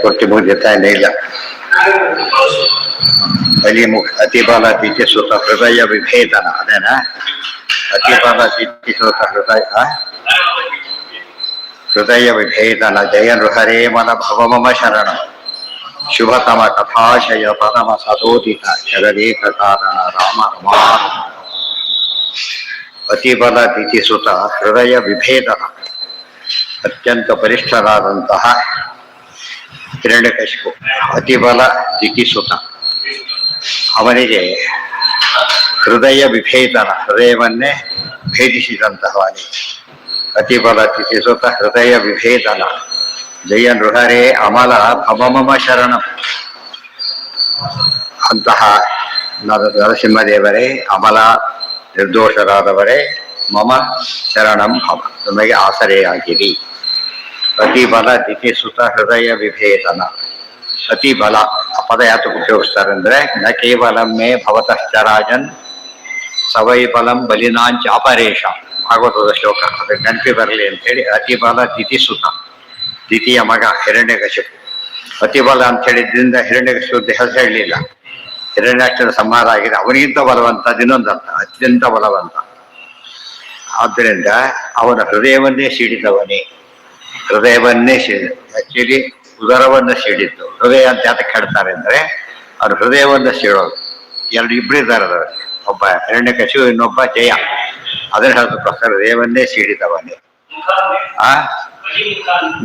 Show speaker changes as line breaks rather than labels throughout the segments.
ಕೊಟ್ಟಿ ಮುಗಿತಾ ಇಲ್ಲ. ಬಲಿಮುಖ ಅತಿಬಲ ದಿತಿಸುತ ಹೃದಯ ವಿಭೇದನ ಅದೇನಾ? ಅತಿಬಲ ದಿತಿಸುತ ಹೃದಯ ವಿಭೇದನ ಜಯ ನೃಹರೇ ಮನ ಭವಮಮ ಶರಣ ಶುಭತಮ ಕಥಾಶಯ ಪರಮ ಸದೋದಿತ ಜಗದೇಕ ಕಾರಣ ರಾಮ ರಮಾನ. ಅತಿಬಲ ದಿತಿಸುತ ಹೃದಯ ವಿಭೇದನ ಅತ್ಯಂತ ಬಲಿಷ್ಠರಾದಂತಹ ಹಿರಣ್ಯಕಶಿಪು ಅತಿಬಲ ದಿತಿಸುತ, ಅವನಿಗೆ ಹೃದಯ ವಿಭೇದನ ಹೃದಯವನ್ನೇ ಭೇದಿಸಿದಂತಹವನಿಗೆ ಅತಿಬಲ ದಿತಿಸುತ ಹೃದಯ ವಿಭೇದನ ಜಯ ನೃಹರೇ ಅಮಲ ಭವಮಮ ಶರಣ. ಅಂತಹ ನರಸಿಂಹದೇವರೇ, ಅಮಲ ನಿರ್ದೋಷರಾದವರೇ, ಮಮ ಶರಣಂ ಭವ, ನಮಗೆ ಆಸರೆಯಾಗಿರಿ. ಅತಿಬಲ ದಿತಿಸುತ ಹೃದಯ ವಿಭೇದನ. ಅತಿ ಬಲ ಆ ಪದ ಯಾತಕ್ಕೆ ಉಪಯೋಗಿಸ್ತಾರೆ ಅಂದ್ರೆ, ನ ಕೇವಲ ಮೇ ಭವತಶ್ಚರಾಜನ್ ಸವೈ ಬಲಂ ಬಲಿನಾಂಚ ಅಪರೇಶ, ಭಾಗವತದ ಶ್ಲೋಕ. ಅದಕ್ಕೆ ನೆನಪಿ ಬರಲಿ ಅಂತ ಹೇಳಿ ಅತಿಬಲ ದಿತಿಸುತ, ದ್ವಿತೀಯ ಮಗ ಹಿರಣ್ಯಕಶಿಪು. ಅತಿಬಲ ಅಂತ ಹೇಳಿದ್ರಿಂದ ಹಿರಣ್ಯಕಶಿಪು ಹೆಸರು ಹೇಳಲಿಲ್ಲ. ಹಿರಣ್ಯಾಕ್ಷನ ಸಂಹಾರ ಆಗಿದೆ, ಅವನಿಗಿಂತ ಬಲವಂತ ಇನ್ನೊಂದು ಅರ್ಥ, ಅತ್ಯಂತ ಬಲವಂತ. ಆದ್ದರಿಂದ ಅವನ ಹೃದಯವನ್ನೇ ಸಿಡಿದವನೇ, ಹೃದಯವನ್ನೇ ಆಕ್ಚುಲಿ ಉದರವನ್ನು ಸಿಡಿದ್ದು. ಹೃದಯ ಅಂತ ಯಾತಕ್ಕೆ ಹೇಳ್ತಾರೆ ಅಂದ್ರೆ, ಅವ್ರ ಹೃದಯವನ್ನು ಸಿಡೋದು. ಇಬ್ಬರಿದ್ದಾರೆ ಅದರಲ್ಲಿ, ಒಬ್ಬ ಹಿರಣ್ಯಕಶಿಪು, ಇನ್ನೊಬ್ಬ ಜಯ. ಅದನ್ನ ಹೇಳ್ದಕ್ಕೋಸ್ಕರ ಹೃದಯವನ್ನೇ ಸಿಡಿದವನೇ.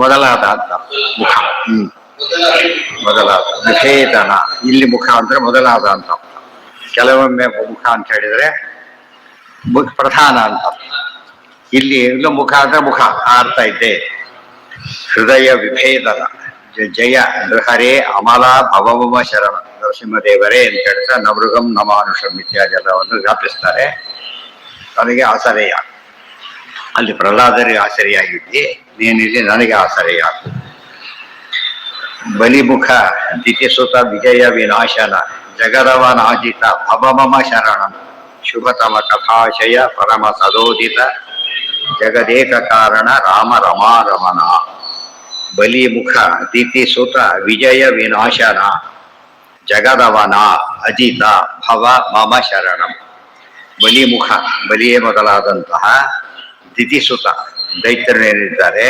ಮೊದಲಾದ ಅಂತ ಮುಖ, ಮೊದಲಾದ ವಿಭೇದನ. ಇಲ್ಲಿ ಮುಖ ಅಂದ್ರೆ ಮೊದಲಾದ ಅಂತ. ಕೆಲವೊಮ್ಮೆ ಮುಖ ಅಂತ ಹೇಳಿದ್ರೆ ಪ್ರಧಾನ ಅಂತ. ಇಲ್ಲಿ ಇಲ್ಲೂ ಮುಖ ಅಂದ್ರೆ ಮುಖ ಅರ್ಥ ಇದ್ದೇ. ಹೃದಯ ವಿಭೇದನ ಜಯ ನೃಹರೇ ಅಮಲ ಭವಮಮ ಶರಣ. ನರಸಿಂಹದೇವರೇ ಅಂತ ಹೇಳ್ತಾ ನವೃಗಂ ನಮಾನುಷಂ ಇತ್ಯಾದಿ ಎಲ್ಲವನ್ನು ವ್ಯಾಪಿಸ್ತಾರೆ. ಅವನಿಗೆ ಆಸರೆಯ. ಅಲ್ಲಿ ಪ್ರಹ್ಲಾದರಿಗೆ ಆಸರೆಯಾಗಿದ್ದಿ, ನೀನಿಲ್ಲಿ ನನಗೆ ಆಸರೆಯಾಗು. ಬಲಿಮುಖ ದಿತಿಸುತ ವಿಜಯ ವಿನಾಶನ ಜಗದವನಾಜಿತ ಭವಮಮ ಶರಣಂ ಶುಭತಮ ಕಥಾಶಯ ಪರಮ ಸದೋದಿತ ಜಗದೇಕ ಕಾರಣ ರಾಮ ರಮಾರಮಣ. ಬಲಿಮುಖ ದಿತಿಸುತ ವಿಜಯ ವಿನಾಶನ ಜಗದವನ ಅಜಿತ ಭವ ಮಮ ಶರಣಂ. ಬಲಿಮುಖ, ಬಲಿಯೇ ಮೊದಲಾದಂತಹ ದಿತಿಸುತ ದೈತ್ಯರೇನಿದ್ದಾರೆ,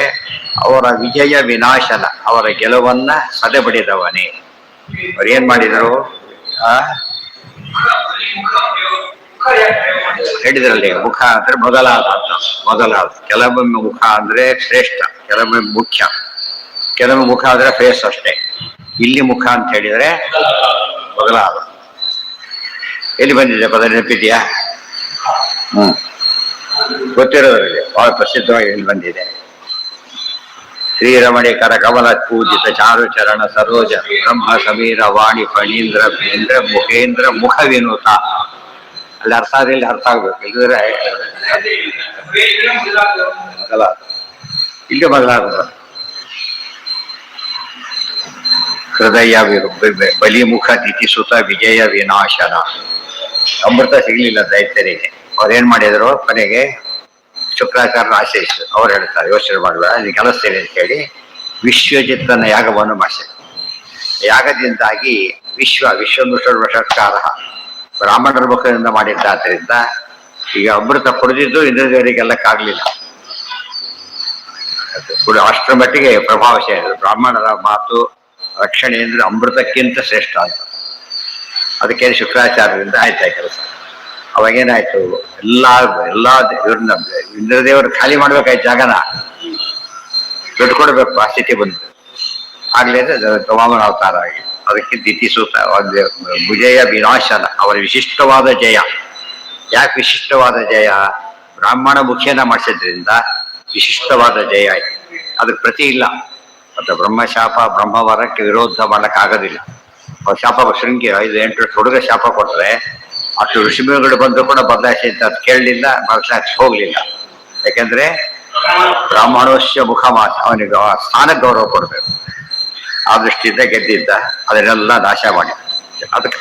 ಅವರ ವಿಜಯ ವಿನಾಶನ, ಅವರ ಗೆಲುವನ್ನ ಸದೆಬಡಿದವನೇ. ಅವ್ರೇನ್ ಮಾಡಿದರು? ಹೇಳಿದ್ರಲ್ಲಿ ಮುಖ ಅಂದ್ರೆ ಮೊದಲಾದ ಅಂತ. ಮೊದಲಾದ, ಕೆಲವೊಮ್ಮೆ ಮುಖ ಅಂದ್ರೆ ಶ್ರೇಷ್ಠ, ಕೆಲವೊಮ್ಮೆ ಮುಖ್ಯ, ಕೆಲವೊಮ್ಮೆ ಮುಖ ಅಂದ್ರೆ ಫೇಸ್ ಅಷ್ಟೇ. ಇಲ್ಲಿ ಮುಖ ಅಂತ ಹೇಳಿದ್ರೆ ಮೊದಲಾದ. ಎಲ್ಲಿ ಬಂದಿದೆ ಪದ ನೆನಪಿದ್ಯಾ? ಗೊತ್ತಿರೋದ್ರಲ್ಲಿ ಬಹಳ ಪ್ರಸಿದ್ಧವಾಗಿ ಎಲ್ಲಿ ಬಂದಿದೆ? ಶ್ರೀರಮಣಿ ಕರ ಕಮಲ ಪೂಜಿತ ಚಾರು ಚರಣ ಸರೋಜ ಬ್ರಹ್ಮ ಸಮೀರ ವಾಣಿ ಫಣೀಂದ್ರ ಬೇಂದ್ರ ಮುಖೇಂದ್ರ ಮುಖ ವಿನೂತ. ಅಲ್ಲಿ ಅರ್ಥ ಆದ್ರೆ ಅರ್ಥ ಆಗ್ಬೇಕು, ಇಲ್ಲಿದ್ರೆ ಇಲ್ಲಿ ಬದಲಾಗ. ಹೃದಯ ಬಲಿಮುಖ ದಿತಿಸುತ ವಿಜಯ ವಿನಾಶನ. ಅಮೃತ ಸಿಗ್ಲಿಲ್ಲ ದೈತ್ಯರಿಗೆ. ಅವ್ರೇನ್ ಮಾಡಿದ್ರು? ಕೊನೆಗೆ ಶುಕ್ರಾಚಾರ್ಯನ ಆಶ್ರಯಿಸಿದ್ರು. ಅವ್ರು ಹೇಳ್ತಾರೆ, ಯೋಚನೆ ಮಾಡಬೇಡ, ನೀನು ಕೆಲಸ್ತೇನೆ ಅಂತ ಹೇಳಿ ವಿಶ್ವಜಿತ್ತನ ಯಾಗವನ್ನು ಮಾಡಿಸಿದ್ರು. ಯಾಗದಿಂದಾಗಿ ವಿಶ್ವನುಷರ್ವಷತ್ಕಾರ ಬ್ರಾಹ್ಮಣರ ಮುಖದಿಂದ ಮಾಡಿದ್ದಾದ್ರಿಂದ ಈಗ ಅಮೃತ ಕುಡಿದಿದ್ದು ಇಂದ್ರದೇವರಿಗೆಲ್ಲಕ್ಕಾಗ್ಲಿಲ್ಲ. ಅಷ್ಟರ ಮಟ್ಟಿಗೆ ಪ್ರಭಾವಶಾಲಿ. ಬ್ರಾಹ್ಮಣರ ಮಾತು ರಕ್ಷಣೆ ಅಂದ್ರೆ ಅಮೃತಕ್ಕಿಂತ ಶ್ರೇಷ್ಠ ಅಂತ. ಅದಕ್ಕೆ ಶುಕ್ರಾಚಾರ್ಯರಿಂದ ಆಯ್ತಾ ಕೆಲಸ. ಅವಾಗೇನಾಯ್ತು? ಎಲ್ಲಾ ಇವ್ರನ್ನ ಇಂದ್ರದೇವರು ಖಾಲಿ ಮಾಡ್ಬೇಕಾಯ್ತು ಜಾಗನ, ದುಡ್ಡು ಕೊಡ್ಬೇಕು, ಆ ಸ್ಥಿತಿ ಬಂತು. ಆಗ್ಲೇ ವಾಮನ ಅವತಾರ ಆಗಿ. ಅದಕ್ಕೆ ದಿತಿಸುತ ಒಂದು ವಿಜಯ ವಿನಾಶನ, ಅವರ ವಿಶಿಷ್ಟವಾದ ಜಯ. ಯಾಕೆ ವಿಶಿಷ್ಟವಾದ ಜಯ? ಬ್ರಾಹ್ಮಣ ಮುಖೇನ ಮಾಡಿಸಿದ್ರಿಂದ ವಿಶಿಷ್ಟವಾದ ಜಯ ಆಯ್ತು. ಅದಕ್ಕೆ ಪ್ರತಿ ಇಲ್ಲ. ಮತ್ತು ಬ್ರಹ್ಮಶಾಪ ಬ್ರಹ್ಮವರಕ್ಕೆ ವಿರೋಧ ಮಾಡಕ್ಕಾಗೋದಿಲ್ಲ. ಅವ್ರ ಶಾಪ ಶೃಂಗಿ 5-8 ಹುಡುಗ ಶಾಪ ಕೊಟ್ಟರೆ ಅಷ್ಟು ಋಷಿಮುನಿಗಳು ಬಂದು ಕೂಡ ಬದಲಾಯಿಸಿ ಅಂತ ಕೇಳಲಿಲ್ಲ, ಬದಲಾಯಿಸಿ ಹೋಗ್ಲಿಲ್ಲ. ಯಾಕೆಂದ್ರೆ ಬ್ರಾಹ್ಮಣೋಶ್ಯ ಮುಖಮಾಸ, ಅವನಿಗೆ ಸ್ಥಾನಕ್ಕೆ ಗೌರವ ಕೊಡ್ಬೇಕು. ಆ ದೃಷ್ಟಿಯಿಂದ ಗೆದ್ದಿದ್ದ, ಅದನ್ನೆಲ್ಲ ನಾಶ ಮಾಡಿ. ಅದಕ್ಕೆ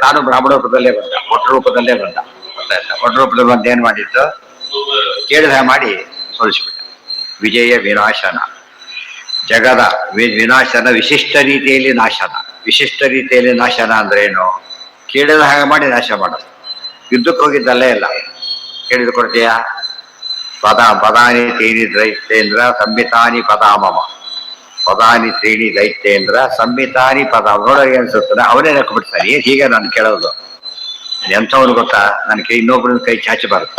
ತಾನು ಬ್ರಾಹ್ಮಣ ರೂಪದಲ್ಲೇ ಬಂದ, ಒಟ್ಟು ರೂಪದಲ್ಲೇ ಬಂದ. ಗೊತ್ತಾಯ್ತಾ? ಒಟ್ಟು ರೂಪದಲ್ಲಿ ಬಂದು ಏನ್ ಮಾಡಿದ್ದು, ಕೇಳಿದ ಮಾಡಿ ಸೋಲಿಸಿಬಿಟ್ಟ. ವಿಜಯ ವಿನಾಶನ, ಜಗದ ವಿನಾಶನ, ವಿಶಿಷ್ಟ ರೀತಿಯಲ್ಲಿ ನಾಶನ. ವಿಶಿಷ್ಟ ರೀತಿಯಲ್ಲಿ ನಾಶನ ಅಂದ್ರೆ ಏನು? ಕೇಳಿದ ಹಾಗೆ ಮಾಡಿ ನಾಶ ಮಾಡೋದು. ಯುದ್ಧಕ್ಕೆ ಹೋಗಿದ್ದಲ್ಲೇ ಇಲ್ಲ. ಕೇಳಿದು ಕೊಡ್ತೀಯಾ? ಪದಾನಿ ತ್ರೀಣಿ ದೈತ್ಯೇಂದ್ರ ಸಂಹಿತಾನಿ ಪದಾಮಮ, ಪದಾನಿ ತ್ರೀಣಿ ದೈತ್ಯೇಂದ್ರ ಸಂಹಿತಾನಿ ಪದಾಮ. ನೋಡೋರಿಗೆ ಅನ್ಸುತ್ತಾನೆ ಅವನೇ ನಕ್ಬಿಡ್ತಾನೆ. ಏನ್ ಹೀಗೆ ನಾನು ಕೇಳೋದು? ಎಂಥವ್ನು ಗೊತ್ತಾ? ನನಗೆ ಇನ್ನೊಬ್ಬರನ್ನ ಕೈ ಚಾಚಬಾರ್ದು.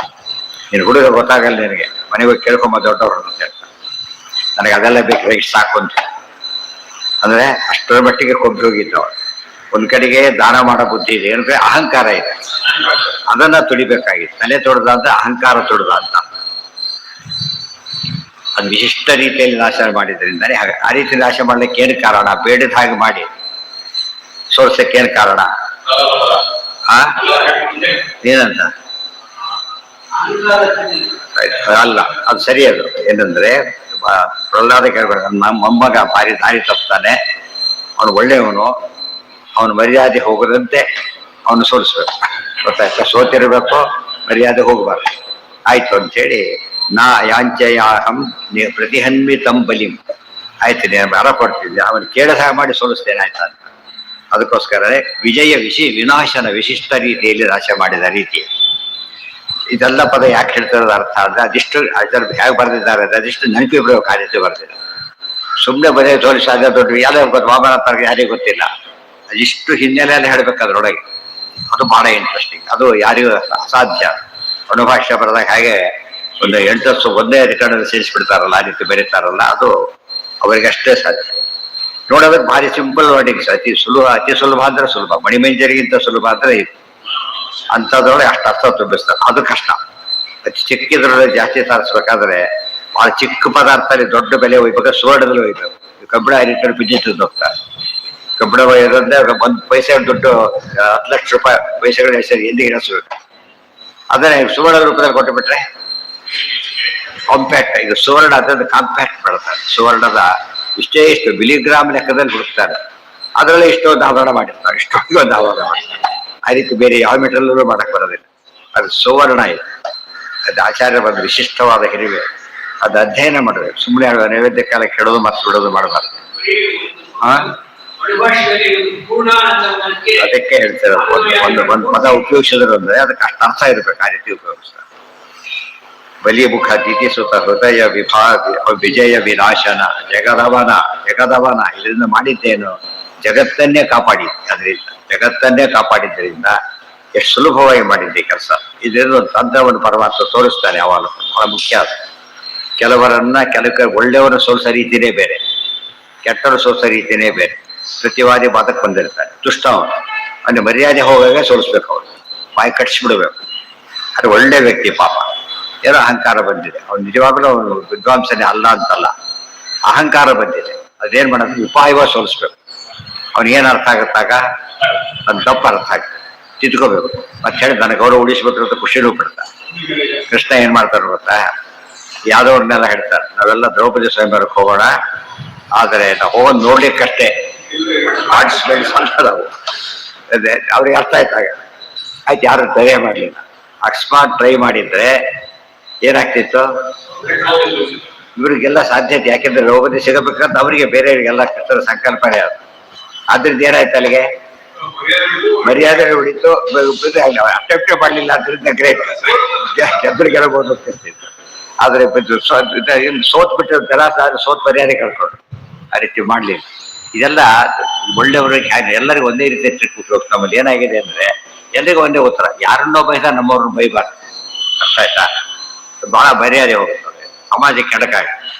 ನೀನು ಹುಡುಗ ಗೊತ್ತಾಗಲ್ಲ ನಿನಗೆ, ಮನೆಗೆ ಕೇಳ್ಕೊಂಬ ದೊಡ್ಡವ್ರು ಅಂತ ಹೇಳ್ತಾರೆ. ನನಗೆ ಅದೆಲ್ಲ ಬೇಕು, ಇಷ್ಟು ಸಾಕು ಅಂತ. ಅಂದ್ರೆ ಅಷ್ಟರ ಮಟ್ಟಿಗೆ ಕೊಬ್ಬಿ ಹೋಗಿದ್ದವ. ಒಂದ್ ಕಡೆಗೆ ದಾನ ಮಾಡೋ ಬುದ್ಧಿ ಇದೆ, ಏನಂದ್ರೆ ಅಹಂಕಾರ ಇದೆ, ಅದನ್ನ ತುಡಿಬೇಕಾಗಿತ್ತು. ತಲೆ ತೊಡ್ದ ಅಂತ ಅಹಂಕಾರ ತೊಡ್ದ ಅಂತ. ಅದು ವಿಶಿಷ್ಟ ರೀತಿಯಲ್ಲಿ ನಾಶ ಮಾಡಿದ್ರಿಂದಾನೆ ಹಾಗೆ. ಆ ರೀತಿ ನಾಶ ಮಾಡ್ಲಿಕ್ಕೆ ಏನು ಕಾರಣ? ಬೇಡದ ಹಾಗೆ ಮಾಡಿ ಸೋಲ್ಸಕ್ಕೆ ಏನು ಕಾರಣ? ಏನಂತ ಅಲ್ಲ, ಅದು ಸರಿ. ಅದು ಏನಂದ್ರೆ ಪ್ರಹ್ಲಾದ ಕೇಳ್ಬೇಕು, ನಮ್ಮ ಮೊಮ್ಮಗ ಭಾರಿ ದಾರಿ ತಪ್ತಾನೆ, ಅವನು ಒಳ್ಳೆಯವನು, ಅವನು ಮರ್ಯಾದೆ ಹೋಗದಂತೆ ಅವನು ಸೋಲಿಸ್ಬೇಕು. ಗೊತ್ತಾಯ್ತಾ? ಸೋತಿರ್ಬೇಕು, ಮರ್ಯಾದೆ ಹೋಗಬಾರ್ದು. ಆಯ್ತು ಅಂತೇಳಿ ನಾ ಯಾಂಚಯಾಹಂ ಪ್ರತಿಹನ್ವಿತಂ ಬಲಿಂ, ಆಯ್ತು ನೀನು ಬರ ಕೊಡ್ತಿದ್ದೆ, ಅವನು ಕೇಳಸ ಮಾಡಿ ಸೋಲಿಸ್ತೇನೆ ಆಯ್ತಾ ಅಂತ. ಅದಕ್ಕೋಸ್ಕರನೇ ವಿಜಯ ವಿನಾಶನ, ವಿಶಿಷ್ಟ ರೀತಿಯಲ್ಲಿ ನಾಶ ಮಾಡಿದ ರೀತಿ. ಇದೆಲ್ಲ ಪದ ಯಾಕೆ ಹೇಳ್ತಿರೋದು ಅರ್ಥ ಅಂದ್ರೆ ಅದಿಷ್ಟು ಅದರ ಹೇಗೆ ಬರೆದಿದ್ದಾರೆ, ಅದಿಷ್ಟು ನೆನಪಿಬಿಡುವ ಕಾರ್ಯತೆ ಬರ್ತಿಲ್ಲ. ಸುಮ್ಮನೆ ಬರೀ ಸೋಲಿಸ ದೊಡ್ಡ ಯಾವ್ದು ಗೊತ್ತು, ವಾಮನ ಯಾರಿಗೂ ಗೊತ್ತಿಲ್ಲ. ಅದಿಷ್ಟು ಹಿನ್ನೆಲೆಯಲ್ಲಿ ಹೇಳ್ಬೇಕು ಅದ್ರೊಳಗೆ. ಅದು ಬಹಳ ಇಂಟ್ರೆಸ್ಟಿಂಗ್. ಅದು ಯಾರಿಗೂ ಅಸಾಧ್ಯ. ಅನುಭಾಷ್ಯ ಬರೆದಾಗ ಹಾಗೆ ಒಂದು 8 ವರ್ಷ ಒಂದೇ ರೆಕಾರ್ಡಲ್ಲಿ ಸೇರಿಸ್ಬಿಡ್ತಾರಲ್ಲ, ಆ ರೀತಿ ಬೆರೀತಾರಲ್ಲ, ಅದು ಅವರಿಗಷ್ಟೇ ಸಾಧ್ಯ. ನೋಡೋದಕ್ಕೆ ಭಾರಿ ಸಿಂಪಲ್ ವರ್ಡಿಂಗ್ಸ್, ಅತಿ ಸುಲಭ ಅಂದ್ರೆ ಸುಲಭ, ಮಣಿಮಂಜರಿಗಿಂತ ಸುಲಭ ಅಂದ್ರೆ ಇದು. ಅಂಥದ್ರೊಳಗೆ ಅಷ್ಟು ಅರ್ಥ ತುಂಬಿಸ್ತಾರೆ. ಅದು ಕಷ್ಟ. ಅತಿ ಚಿಕ್ಕಿದ್ರೊಳಗೆ ಜಾಸ್ತಿ ಸಾರಿಸ್ಬೇಕಾದ್ರೆ ಭಾಳ ಚಿಕ್ಕ ಪದಾರ್ಥದಲ್ಲಿ ದೊಡ್ಡ ಬೆಲೆ ಒಯ್ಬೇಕು, ಸುವರ್ಣದಲ್ಲಿ ಒಯ್ಬೇಕು. ಕಬ್ಬಿಣ ರೀತಿಯಲ್ಲಿ ಬಿದ್ದಿದ್ದು ಹೋಗ್ತಾರೆ. ಕಬ್ಬಿಣ ಒಯ್ಯೋದಂದ್ರೆ 1 ಪೈಸೆ ದುಡ್ಡು 10 ಲಕ್ಷ ರೂಪಾಯಿ ಪೈಸೆಗಳ ಹೆಸರು ಎಲ್ಲಿ ಇಳಿಸ್ಬೇಕು. ಅದನ್ನೇ ಸುವರ್ಣದ ರೂಪದಲ್ಲಿ ಕೊಟ್ಟು ಬಿಟ್ರೆ ಕಾಂಪ್ಯಾಕ್ಟ್. ಇದು ಸುವರ್ಣ ಅದನ್ನು ಕಾಂಪ್ಯಾಕ್ಟ್ ಮಾಡ್ತಾರೆ. ಸುವರ್ಣದ ಇಷ್ಟು ಮಿಲಿಗ್ರಾಮ್ ಲೆಕ್ಕದಲ್ಲಿ ಹುಡುಕ್ತಾರೆ. ಅದರಲ್ಲಿ ಇಷ್ಟೊಂದು ಆವರಣ ಮಾಡಿರ್ತಾರೆ, ಇಷ್ಟೊಂದು ಆವರಣ ಮಾಡ್ತಾರೆ. ಆ ರೀತಿ ಬೇರೆ ಯಾವ ಮೆಟೀರಿಯಲ್ಲೂ ಮಾಡಕ್ ಬರೋದಿಲ್ಲ. ಅದು ಸುವರ್ಣ ಇದೆ. ಅದು ಆಚಾರ್ಯ ಒಂದು ವಿಶಿಷ್ಟವಾದ ಹಿರಿವೆ. ಅದು ಅಧ್ಯಯನ ಮಾಡಬೇಕು. ಸುಮ್ಮನೆ ನೈವೇದ್ಯ ಕಾಲ ಕೆಡೋದು ಮತ್ತು ಬಿಡೋದು ಮಾಡಬಾರ್ದು. ಅದಕ್ಕೆ ಹೇಳ್ತಾರೆ, ಒಂದು ಪದ ಉಪಯೋಗಿಸಿದ್ರು ಅಂದ್ರೆ ಅದಕ್ಕೆ ಅಷ್ಟು ಅರ್ಥ ಇರ್ಬೇಕು. ಆ ರೀತಿ ಉಪಯೋಗಿಸ್ತಾರೆ. ಬಲಿ ಮುಖ ದಿತಿಸುತ ಹೃದಯ ವಿಜಯ ವಿನಾಶನ ಜಗದವನ ಇದರಿಂದ ಮಾಡಿದ್ದೇನು? ಜಗತ್ತನ್ನೇ ಕಾಪಾಡಿ. ಅದರಿಂದ ಜಗತ್ತನ್ನೇ ಕಾಪಾಡಿದ್ದರಿಂದ ಎಷ್ಟು ಸುಲಭವಾಗಿ ಮಾಡಿದ್ದೆ ಕೆಲಸ. ಇದರಿಂದ ಒಂದು ತಂತ್ರವನ್ನು ಪರಮಾತ್ಮ ತೋರಿಸ್ತಾನೆ. ಅವಾಗ ಬಹಳ ಮುಖ್ಯ. ಅದು ಕೆಲವರನ್ನ ಒಳ್ಳೆಯವರ ಸೋಲ್ಸ ರೀತಿನೇ ಬೇರೆ, ಕೆಟ್ಟವರು ಸೋಲ್ಸ ರೀತಿನೇ ಬೇರೆ. ಪ್ರತಿವಾದಿ ಬಾದಕ್ಕೆ ಬಂದಿರ್ತಾರೆ, ದುಷ್ಟ ಅವನು, ಅಂದ್ರೆ ಮರ್ಯಾದೆ ಹೋಗಾಗ ಸೋಲಿಸ್ಬೇಕು, ಅವನು ಬಾಯಿ ಕಟ್ಸಿಬಿಡ್ಬೇಕು. ಅದು ಒಳ್ಳೆ ವ್ಯಕ್ತಿ, ಪಾಪ ಏನೋ ಅಹಂಕಾರ ಬಂದಿದೆ. ಅವ್ನು ನಿಜವಾಗ್ಲೂ ಅವನು ವಿದ್ವಾಂಸನೇ ಅಲ್ಲ ಅಂತಲ್ಲ, ಅಹಂಕಾರ ಬಂದಿದೆ. ಅದೇನ್ ಮಾಡೋದು? ಉಪಾಯವಾಗಿ ಸೋಲಿಸ್ಬೇಕು. ಅವನಿಗೇನು ಅರ್ಥ ಆಗುತ್ತಾಗ ಅದು ತಪ್ಪು ಅರ್ಥ ಆಗ್ತದೆ, ತಿದ್ಕೋಬೇಕು. ಮತ್ತೆ ಹೇಳಿ ನನಗೆ ಗೌರವ ಉಳಿಸ್ಬೇಕು ಅಂತ ಖುಷಿನೂ ಬಿಡ್ತಾರೆ. ಕೃಷ್ಣ ಏನ್ ಮಾಡ್ತಾರೆ ಗೊತ್ತಾ? ಯಾದವ್ರನ್ನೆಲ್ಲ ಹೇಳ್ತಾರೆ, ನಾವೆಲ್ಲ ದ್ರೌಪದಿ ಸ್ವಯಂವರಕ್ಕೆ ಹೋಗೋಣ, ಆದರೆ ನಾವು ಹೋಗೋದು ನೋಡ್ಲಿಕ್ಕಷ್ಟೇ, ಪಾರ್ಟಿಸಿಪೇಟ್ಸ್ ನಾವು. ಅವ್ರಿಗೆ ಅರ್ಥ ಆಯ್ತಾಗ ಆಯ್ತು, ಯಾರು ಟ್ರೈ ಮಾಡಲಿಲ್ಲ. ಅಕಸ್ಮಾತ್ ಟ್ರೈ ಮಾಡಿದ್ರೆ ಏನಾಗ್ತಿತ್ತು? ಇವ್ರಿಗೆಲ್ಲ ಸಾಧ್ಯತೆ, ಯಾಕೆಂದ್ರೆ ದ್ರೌಪದಿ ಸಿಗಬೇಕಂತ ಅವರಿಗೆ ಬೇರೆಯವರಿಗೆಲ್ಲ ಸಂಕಲ್ಪನೆ ಅದು. ಅದ್ರದ್ದು ಏನಾಯ್ತು ಅಲ್ಲಿಗೆ? ಮರ್ಯಾದೆ ಉಳಿತು, ಅಟೆಂಪ್ಟೇ ಮಾಡಲಿಲ್ಲ. ಅದ್ರಿಂದ ಗ್ರೇಟ್, ಗೆದ್ರು ಗೆಲ್ಲಬಹುದು ಹೋಗ್ತಿರ್ತಿತ್ತು. ಆದ್ರೆ ಸೋತ್ ಬಿಟ್ಟಿರ್ತಾರ, ಸೋತ್ ಮರ್ಯಾದೆ ಕಳ್ಕೊಂಡ್ರು. ಆ ರೀತಿ ಮಾಡ್ಲಿಲ್ಲ. ಇದೆಲ್ಲ ಒಳ್ಳೆಯವ್ರಿಗೆ ಹೇಗೆ ಎಲ್ಲರಿಗೂ ಒಂದೇ ರೀತಿ ಟ್ರಿಕ್ ಉಪಯೋಗ. ನಮ್ಮಲ್ಲಿ ಏನಾಗಿದೆ ಅಂದ್ರೆ ಎಲ್ರಿಗೂ ಒಂದೇ ಉತ್ತರ, ಯಾರನ್ನೋ ಬೈದ ನಮ್ಮವ್ರನ್ನ ಬೈಬಾರ್ದು. ಅರ್ಥ ಆಯ್ತಾ? ಬಹಳ ಮರ್ಯಾದೆ ಹೋಗ್ತದೆ, ಸಮಾಜಕ್ಕೆ ಕೆಡಕಾಗ.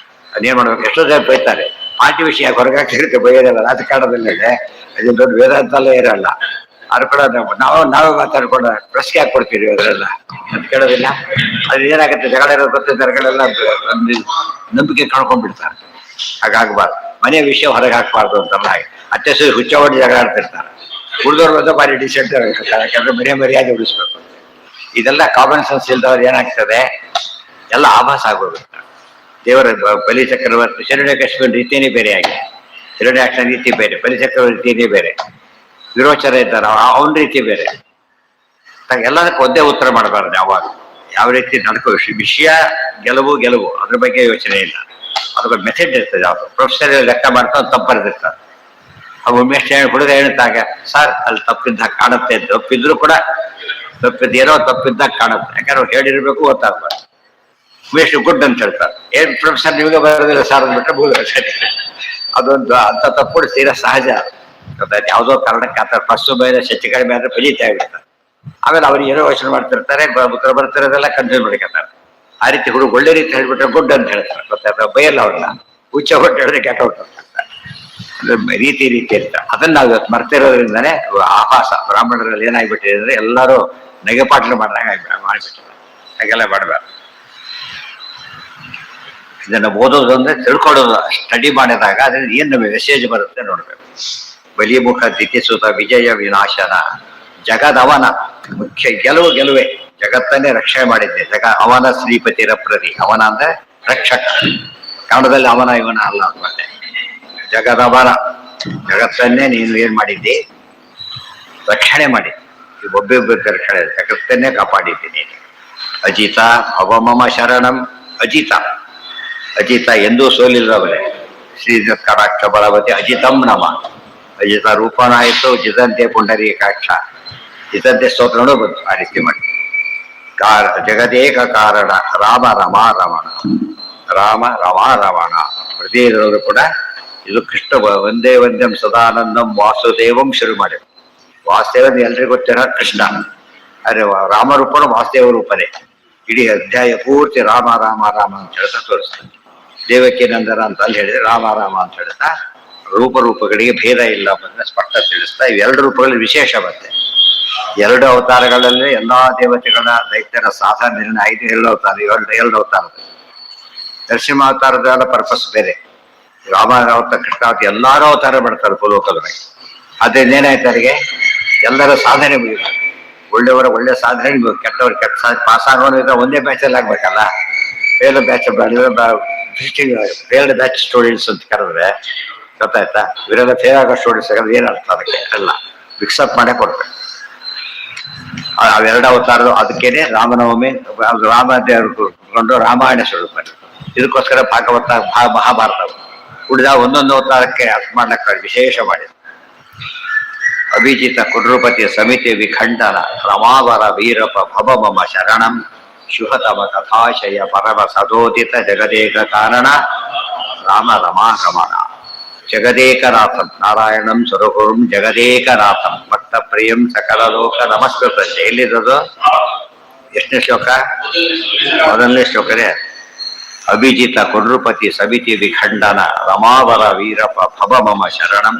ಅದೇನ್ ಮಾಡ್ಬೇಕು? ಎಷ್ಟೋ ಜನ ಬೈತಾರೆ, ಪಾರ್ಟಿ ವಿಷಯ ಹೊರಗಾಗ್ತಿರುತ್ತೆ, ಬೈಯೋದಲ್ಲ. ರಾಜಕಾರಣದಲ್ಲಿ ಅದನ್ನ ದೊಡ್ಡ ವೇದಾಂತಲ್ಲೇ ಇರಲ್ಲ. ಅದು ಕೂಡ ನಾವೇ ಮಾತಾಡ್ಕೊಂಡು ಪ್ರಶ್ನೆ ಹಾಕೊಡ್ತೀವಿ ಅದರೆಲ್ಲ, ಅದು ಕೇಳೋದಿಲ್ಲ. ಅದು ಏನಾಗುತ್ತೆ? ಜಗಳ ಇರೋದು ಗೊತ್ತಿದ್ದವರೆಲ್ಲ ನಂಬಿಕೆ ಕಳ್ಕೊಂಡ್ಬಿಡ್ತಾರೆ. ಹಾಗಾಗಬಾರ್ದು. ಮನೆ ವಿಷಯ ಹೊರಗೆ ಹಾಕ್ಬಾರ್ದು ಅಂತಲ್ಲ. ಹಾಗೆ ಅತ್ತೆ ಹುಚ್ಚ ಹೊಡಿ ಜಗಳ ಆಡ್ತಿರ್ತಾರೆ. ಉಳಿದವ್ರು ಬಂದು ಭಾರಿ ಡಿಸೆಂಟ್ ಇರ್ತಾರೆ, ಯಾಕಂದ್ರೆ ಮರ್ಯಾದೆ ಉಳಿಸ್ಬೇಕು. ಇದೆಲ್ಲ ಕಾಮನ್ ಸೆನ್ಸ್ ಇಲ್ದವ್ರು ಏನಾಗ್ತದೆ? ಎಲ್ಲ ಆಭಾಸ ಆಗೋಗುತ್ತೆ. ದೇವರ ಬಲಿ ಚಕ್ರವರ್ತಿ ಹಿರಣ್ಯಕಶಿಪುವಿನ ರೀತಿಯೇ ಬೇರೆ ಆಗಿದೆ. ಹಿರಣ್ಯಾಕ್ಷನ ರೀತಿ ಬೇರೆ, ಬಲಿ ಚಕ್ರವರ್ತಿ ರೀತಿಯೇ ಬೇರೆ. ವಿರೋಚನ ಇದ್ದಾರ ಅವನ ರೀತಿ ಬೇರೆ. ಎಲ್ಲದಕ್ಕೂ ಒಂದೇ ಉತ್ತರ ಮಾಡಬಾರ್ದು ಯಾವಾಗ. ಯಾವ ರೀತಿ ವಿಷಯ ಗೆಲುವು ಅದ್ರ ಬಗ್ಗೆ ಯೋಚನೆ ಇಲ್ಲ. ಅದಕ್ಕೆ ಮೆಥಡ್ ಇರ್ತದೆ. ಯಾವುದು ಪ್ರೊಫೆಸರ್ ಲೆಕ್ಕ ಮಾಡ್ತಾ ತಪ್ಪು ಬರೆದಿರ್ತಾರೆ. ಅವು ಉಮೇಶ್ ಹುಡುಗ ಹೇಳ್ತಾಗ ಸರ್ ಅಲ್ಲಿ ತಪ್ಪಿದ್ದಾಗ ಕಾಣುತ್ತೆ, ತಪ್ಪಿದ್ರು ಕೂಡ ತಪ್ಪಿದ್ದೇನೋ ತಪ್ಪಿದ್ದಾಗ ಕಾಣುತ್ತೆ. ಯಾಕಂದ್ರೆ ಅವ್ರು ಹೇಳಿರ್ಬೇಕು ಗೊತ್ತಾಗ್ಬಾರ್ದು. ಉಮೇಶ್ ಗುಡ್ ಅಂತ ಹೇಳ್ತಾರೆ. ಏನ್ ಪ್ರೊಫೆಸರ್ ನಿಮಗೆ ಬರೋದಿಲ್ಲ ಸರ್ ಅಂದ್ಬಿಟ್ರೆ ಭೂಲ ಸರಿ. ಅದೊಂದು ಅಂತ ತಪ್ಪು ತೀರಾ ಸಹಜ. ಯಾವುದೋ ಕಾರಣಕ್ಕೆ ಆತ ಫಸ್ಟ್ ಮೇಲೆ ಹೆಚ್ಚು ಕಡಿಮೆ ಆದ್ರೆ ಫಲಿತ ಆಗಿರ್ತಾರೆ. ಆಮೇಲೆ ಅವ್ರಿಗೆ ಏನೋ ಯೋಚನೆ ಮಾಡ್ತಿರ್ತಾರೆ, ಉತ್ತರ ಬರ್ತಿರೋದೆಲ್ಲ ಕನ್ಫ್ಯೂಸ್ ಮಾಡ್ಕೊತಾರೆ. ಆ ರೀತಿ ಹುಡುಗ ಒಳ್ಳೆ ರೀತಿ ಹೇಳ್ಬಿಟ್ರೆ ಗುಡ್ ಅಂತ ಹೇಳ್ತಾರೆ. ಗೊತ್ತಾಯ್ತಾ? ಬೈಯಲ್ಲ ಅವ್ರನ್ನ. ಹುಚ್ಚ ಹೊಟ್ಟು ಹೇಳಿದ್ರೆ ಕೆಟ್ಟೌಟ್ ಅಂತ ರೀತಿ ಇರ್ತಾರೆ. ಅದನ್ನ ನಾವು ಇವತ್ತು ಮರ್ತಿರೋದ್ರಿಂದಾನೇ ಆಭಾಸ ಬ್ರಾಹ್ಮಣರಲ್ಲಿ ಏನಾಗ್ಬಿಟ್ಟಿದೆ ಅಂದ್ರೆ ಎಲ್ಲರೂ ನೆಗೆಪಾಟ್ಲು ಮಾಡಿದಾಗ ಮಾಡ್ಬಿಟ್ಟಿದ್ದಾರೆ. ಹಾಗೆಲ್ಲ ಮಾಡಬಾರ್ದು. ಇದನ್ನು ಓದೋದು ಅಂದ್ರೆ ತಿಳ್ಕೊಳ್ಳೋದು. ಸ್ಟಡಿ ಮಾಡಿದಾಗ ಅದ್ರಿಂದ ಏನ್ ನಮಗೆ ಮೆಸೇಜ್ ಬರುತ್ತೆ ನೋಡ್ಬೇಕು. ಬಲಿಮುಖ ದಿತಿಸುತ ವಿಜಯ ವಿನಾಶನ ಜಗದವನ ಮುಖ್ಯ ಗೆಲುವೆ. ಜಗತ್ತನ್ನೇ ರಕ್ಷಣೆ ಮಾಡಿದ್ದೆ. ಅವನ ಶ್ರೀಪತಿ ರಪ್ರತಿ. ಅವನ ಅಂದ್ರೆ ರಕ್ಷಕ. ಕನ್ನಡದಲ್ಲಿ ಅವನ ಇವನ ಅಲ್ಲ ಮತ್ತೆ ಜಗದವನ. ಜಗತ್ತನ್ನೇ ನೀನು ಏನ್ ಮಾಡಿದ್ದಿ? ರಕ್ಷಣೆ ಮಾಡಿದ್ದಿ. ಒಬ್ಬೊಬ್ಬ ರಕ್ಷಣೆ ಜಗತ್ತನ್ನೇ ಕಾಪಾಡಿದ್ದೀನಿ. ಅಜಿತ ಅವಮಮ ಶರಣಂ. ಅಜಿತ ಎಂದೂ ಸೋಲಿಲ್ಲವರೇ. ಶ್ರೀ ಕಟಾಕ್ಷ ಬಲವತಿ ಅಜಿತಂ ನಮ. ಅಜಿತ ರೂಪನಾಯಿತು. ಜಿತಂತೆ ಪುಂಡರೀಕಾಕ್ಷ. ಜಿತಂತೆ ಸ್ತೋತ್ರನೂ ಬಂತು. ಆ ರೀತಿ ಮಾಡಿ ಜಗದೇಕ ಕಾರಣ ರಾಮ ರಮಾ ರಮಣ. ರಾಮ ರಮಾ ರಮಣ ಪ್ರತಿಯೊಂದು ಕೂಡ ಇದು ಕೃಷ್ಣ ಒಂದೇ ಒಂದಂ ಸದಾನಂದಂ ವಾಸುದೇವಂ ಶುರು ಮಾಡಿ. ವಾಸುದೇವನ್ ಎಲ್ರಿಗೂ ಗೊತ್ತಿರೋ ಕೃಷ್ಣ. ಅರೆ ರಾಮರೂಪನು ವಾಸುದೇವ ರೂಪನೇ. ಇಡೀ ಅಧ್ಯಾಯ ಪೂರ್ತಿ ರಾಮ ರಾಮ ರಾಮ ಅಂತ ಹೇಳ್ತಾ ತೋರಿಸ್ತಾರೆ. ದೇವಕಿ ನಂದನ ಅಂತ ಅಲ್ಲಿ ಹೇಳಿದ್ರೆ ರಾಮ ರಾಮ ಅಂತ ಹೇಳ್ತಾ ರೂಪಗಳಿಗೆ ಭೇದ ಇಲ್ಲ ಅಂತ ಸ್ಪಷ್ಟ ತಿಳಿಸ್ತಾ ಇವೆರಡು ರೂಪಗಳಲ್ಲಿ ವಿಶೇಷ ಬರುತ್ತೆ. ಎರಡು ಅವತಾರಗಳಲ್ಲಿ ಎಲ್ಲಾ ದೇವತೆಗಳ ದೈತ್ಯರ ಸಾಧನ ನಿರ್ಣಯ 5 ಅವತಾರ, ಎರಡು ಅವತಾರ. ನರಸಿಂಹ ಅವತಾರದ ಪರ್ಪಸ್ ಬೇರೆ. ರಾಮ ಅವತಾರ, ಕೃಷ್ಣ ಅವತಾರ ಎಲ್ಲಾರು ಅವತಾರ ಮಾಡ್ತಾರೆ ಭೂಲೋಕದಲ್ಲಿ. ಅದ್ರಿಂದ ಏನಾಯ್ತು ಅವರಿಗೆ ಎಲ್ಲರ ಸಾಧನೆ ಮುಗಿದ. ಒಳ್ಳೆಯವರ ಒಳ್ಳೆ ಸಾಧನೆ, ಕೆಟ್ಟವ್ರ ಕೆಟ್ಟ ಸಾಧನೆ. ಪಾಸ್ ಆಗೋದ್ರೆ ಒಂದೇ ಬ್ಯಾಚಲ್ಲಿ ಆಗ್ಬೇಕಲ್ಲ. Fail batch failed batch students ಅಂತ ಕರೆದ್ರೆ ಗೊತ್ತಾಯ್ತಾ? ಇವರೆಲ್ಲ ಫೇಲ್ ಆಗೋ ಸ್ಟೂಡೆಂಟ್ಸ್ ಆಗೋದು ಏನ್ ಅರ್ಥ? ಅದಕ್ಕೆ ಎಲ್ಲ ಮಿಕ್ಸಪ್ ಮಾಡೇ ಕೊಡ್ಬೇಕು. ಅವೆರಡು ಅವತಾರ. ಅದಕ್ಕೇನೆ ರಾಮನವಮಿ ರಾಮ ದೇವರು ರಾಮಾಯಣ ಸ್ವರೂಪ. ಇದಕ್ಕೋಸ್ಕರ ಭಾಗವತ ಮಹಾಭಾರತ ಉಳಿದ ಒಂದೊಂದು ಅವತಾರಕ್ಕೆ ಅರ್ಥ ಮಾಡ್ಲಿಕ್ಕೆ ವಿಶೇಷ ಮಾಡಿದ. ಅಭಿಜಿತ ಕುಡ್ರಪತಿ ಸಮಿತಿ ವಿಖಂಡನ ರಮಾವರ ವೀರಪ ಭವಮಮ ಶರಣಂ ಶುಭತಮ ಕಥಾಶಯ ಪರಮ ಸದೋದಿತ ಜಗದೇಕ ಕಾರಣ ರಾಮ ರಮಾ ರಮಣ. ಜಗದೇಕನಾಥಂ ನಾರಾಯಣಂ ಸ್ವರಗುರುಂ ಜಗದೇಕನಾಥಂ ಭಕ್ತ ಪ್ರಿಯಂ ಸಕಲ ಲೋಕ ನಮಸ್ಕೃತ. ಎಲ್ಲಿರೋದು? ಎಷ್ಟನೇ ಶ್ಲೋಕ? ಮೊದಲನೇ ಶ್ಲೋಕನೇ. ಅಭಿಜಿತ ಕುಡ್ರಪತಿ ಸಮಿತಿ ವಿಖಂಡನ ರಮಾವರ ವೀರಪ ಭವಮಮ ಶರಣಂ.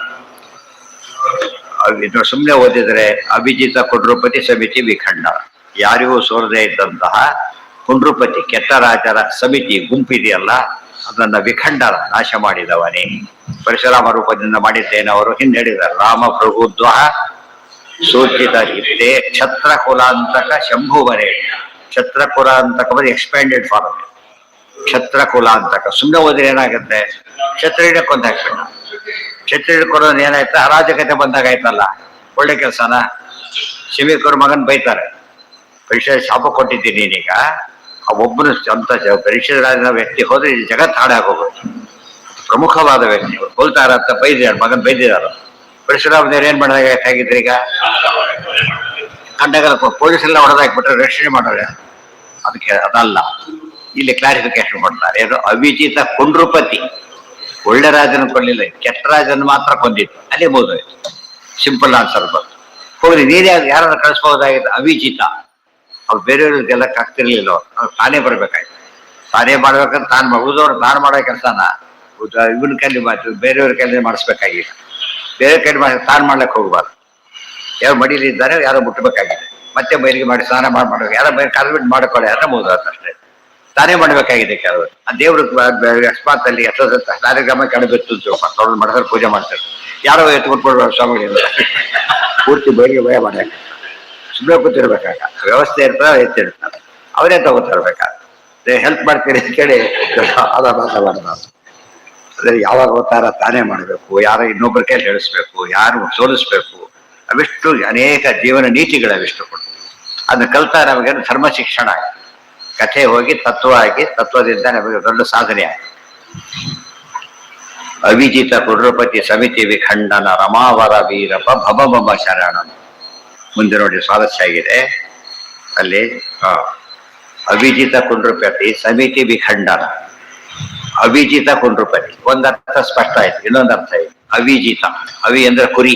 ಇದು ಸುಮ್ಮನೆ ಓದಿದ್ರೆ ಅಭಿಜಿತ ಕುಡ್ರಪತಿ ಸಮಿತಿ ವಿಖಂಡನ. ಯಾರಿಗೂ ಸೋರದೆ ಇದ್ದಂತಹ ಕುಂಡ್ರುಪತಿ ಕೆಟ್ಟ ರಾಜರ ಸಮಿತಿ ಗುಂಪಿದೆಯಲ್ಲ, ಅದನ್ನ ವಿಖಂಡನ ನಾಶ ಮಾಡಿದವನೇ. ಪರಶುರಾಮ ರೂಪದಿಂದ ಮಾಡಿದ್ದೇನೆ. ಅವರು ಹಿಂದೆ ಹೇಳಿದ್ದಾರೆ ರಾಮ ಪ್ರಭುದ್ವ ಸೂಚಿತ ಇದ್ದೆ ಕ್ಷತ್ರ ಕುಲಾಂತಕ ಶಂಭುವರೇ. ಕ್ಷತ್ರ ಕುಲಾಂತಕ ಬರೀ ಎಕ್ಸ್ಪ್ಯಾಂಡೆಡ್ ಫಾರ್ಮ್. ಕ್ಷತ್ರ ಕುಲಾಂತಕ ಸುಮ್ಮನೆ ಓದಿದ್ರೆ ಏನಾಗುತ್ತೆ? ಕ್ಷತ್ರಿಯ ಕೊಂದಾಕ್ಬೇಡ. ಕ್ಷತ್ರಿಯ ಕೊಡೋದು ಏನಾಯ್ತು? ಅರಾಜಕತೆ ಬಂದಾಗ ಆಯ್ತಲ್ಲ. ಒಳ್ಳೆ ಕೆಲಸನ. ಶಿವೀಕರ ಮಗನ್ ಬೈತಾರೆ, ಪರೀಕ್ಷೆ ಶಾಪ ಕೊಟ್ಟಿದ್ದೀನಿ ನೀನೀಗ. ಆ ಒಬ್ಬನು ಅಂತ ಪರೀಕ್ಷೆಗಳಾದ ವ್ಯಕ್ತಿ ಹೋದ್ರೆ ಈ ಜಗತ್ ಹಾಳಾಗೋಗುತ್ತೆ. ಪ್ರಮುಖವಾದ ವ್ಯಕ್ತಿ ಹೋಲ್ತಾರ ಅಂತ ಬೈದಿದ್ದಾರೆ, ಮಗನ್ ಬೈದಿದಾರ. ಪರಶುರಾಮದೇವ್ರು ಏನ್ ಮಾಡಿದಾಗ ಹೇಗಿದ್ರೆ ಈಗ ಕಂಡಾಗ ಪೊಲೀಸೆಲ್ಲ ಹೊಡೆದಾಕ್ಬಿಟ್ರೆ ರಕ್ಷಣೆ ಮಾಡೋರೆ. ಅದಕ್ಕೆ ಅದಲ್ಲ. ಇಲ್ಲಿ ಕ್ಲಾರಿಫಿಕೇಶನ್ ಮಾಡ್ತಾರೆ. ಏನು? ಅವಿಜಿತ ಕುಂಡ್ರುಪತಿ ಒಳ್ಳೆ ರಾಜನ ಕೊಡ್ಲಿಲ್ಲ, ಕೆಟ್ಟ ರಾಜನ ಮಾತ್ರ ಕೊಂದಿತ್ತು. ಅಲ್ಲೇ ಬೋದಾಯ್ತು. ಸಿಂಪಲ್ ಆನ್ಸರ್ ಬಂತು. ಹೋಗ್ರಿ ನೀನೇ ಯಾರನ್ನ ಕಳಿಸ್ಬಹುದಾಗಿತ್ತು? ಅವಿಜಿತ. ಅವ್ರು ಬೇರೆಯವ್ರಿಗೆ ಗೆಲ್ಲಕ್ಕೆ ಆಗ್ತಿರ್ಲಿಲ್ಲ. ಅವ್ರು ತಾನೇ ಬರ್ಬೇಕಾಯ್ತು. ತಾನೇ ಮಾಡ್ಬೇಕಂತ ಉಳಿದವ್ರು ತಾನು ಮಾಡೋ ಕೆಲಸನ ಇವನ್ ಕೈಲಿ ಬೇರೆಯವ್ರ ಕೈಲಿ ಮಾಡಿಸ್ಬೇಕಾಗಿಲ್ಲ. ಬೇರೆ ಕೈಲಿ ತಾನು ಮಾಡ್ಲಿಕ್ಕೆ ಹೋಗ್ಬಾರ್ದು. ಯಾರು ಮಡಿಲಿದ್ದಾರೆ ಯಾರೋ ಮುಟ್ಟಬೇಕಾಗಿದೆ. ಮತ್ತೆ ಬಯಲಿಗೆ ಮಾಡಿ ಸ್ನಾನ ಮಾಡ್ಬೇಕು. ಯಾರೋ ಬೈರ್ ಕಾಲ್ಬಿಟ್ಟು ಮಾಡ್ಕೊಳ್ಳಿ ಅಂತ ಮುಗಿದೋದು ಅಷ್ಟೇ. ತಾನೇ ಮಾಡ್ಬೇಕಾಗಿದೆ ಕೆಲವರು. ಆ ದೇವ್ರಿಗೆ ಅಕಸ್ಮಾತ್ ಅಲ್ಲಿ ಎಷ್ಟೋ ಕಾರ್ಯಕ್ರಮ ಕಣಬಿತ್ತು ತೊಳೆದು ಮಾಡಿದ್ರೆ ಪೂಜೆ ಮಾಡ್ತಾರೆ. ಯಾರೋ ಎತ್ಕೊಟ್ಬಿಡ್ಬೇಕು ಸ್ವಾಮಿಗಳಿಂದ ಪೂರ್ತಿ ಬಯಲಿಗೆ ಭಯ ಮಾಡಕ್ಕೆ. ಸುಮ್ಮನೆ ಕೂತಿರ್ಬೇಕಾಗ ವ್ಯವಸ್ಥೆ ಇರ್ತಾರೆ, ಎತ್ತಿರ್ತಾರೆ. ಅವರೇ ತಗೋತಿರ್ಬೇಕಾದ್ರೆ ಹೆಲ್ಪ್ ಮಾಡ್ತೀರಿ ಅಂತೇಳಿ ಅದ ಮಾತಾಡಬಾರ್ದು ನಾವು. ಅದ್ರ ಯಾವಾಗ ಅವತಾರ ತಾನೇ ಮಾಡಬೇಕು. ಯಾರೋ ಇನ್ನೊಬ್ಬರ ಕೈಲಿ ಹೇಳಿಸ್ಬೇಕು, ಯಾರು ಸೋಲಿಸ್ಬೇಕು. ಅವಿಷ್ಟು ಅನೇಕ ಜೀವನ ನೀತಿಗಳವಿಷ್ಟು ಕೊಡು. ಅದನ್ನ ಕಲ್ತ ನಮಗೆ ಧರ್ಮ ಶಿಕ್ಷಣ ಆಯ್ತು. ಕಥೆ ಹೋಗಿ ತತ್ವ ಆಗಿ ತತ್ವದಿಂದ ನಮಗೆ ದೊಡ್ಡ ಸಾಧನೆ ಆಯ್ತು. ಅವಿಜಿತ ಕುರ್ರಪತಿ ಸಮಿತಿ ವಿಖಂಡನ ರಮಾವರ ವೀರಪ ಭಬಮ ಶರಣಂ. ಮುಂದೆ ನೋಡಿ ಸ್ವಾರಸ್ಯ ಆಗಿದೆ ಅಲ್ಲಿ. ಅವಿಜಿತ ಕುಂಡ್ರಪತಿ ಸಮಿತಿ ವಿಖಂಡನ. ಅವಿಜಿತ ಕುಂಡ್ರಪತಿ ಒಂದರ್ಥ ಸ್ಪಷ್ಟ ಆಯ್ತು, ಇನ್ನೊಂದು ಅರ್ಥ ಆಯ್ತು. ಅವಿಜಿತ, ಅವಿ ಅಂದ್ರೆ ಕುರಿ,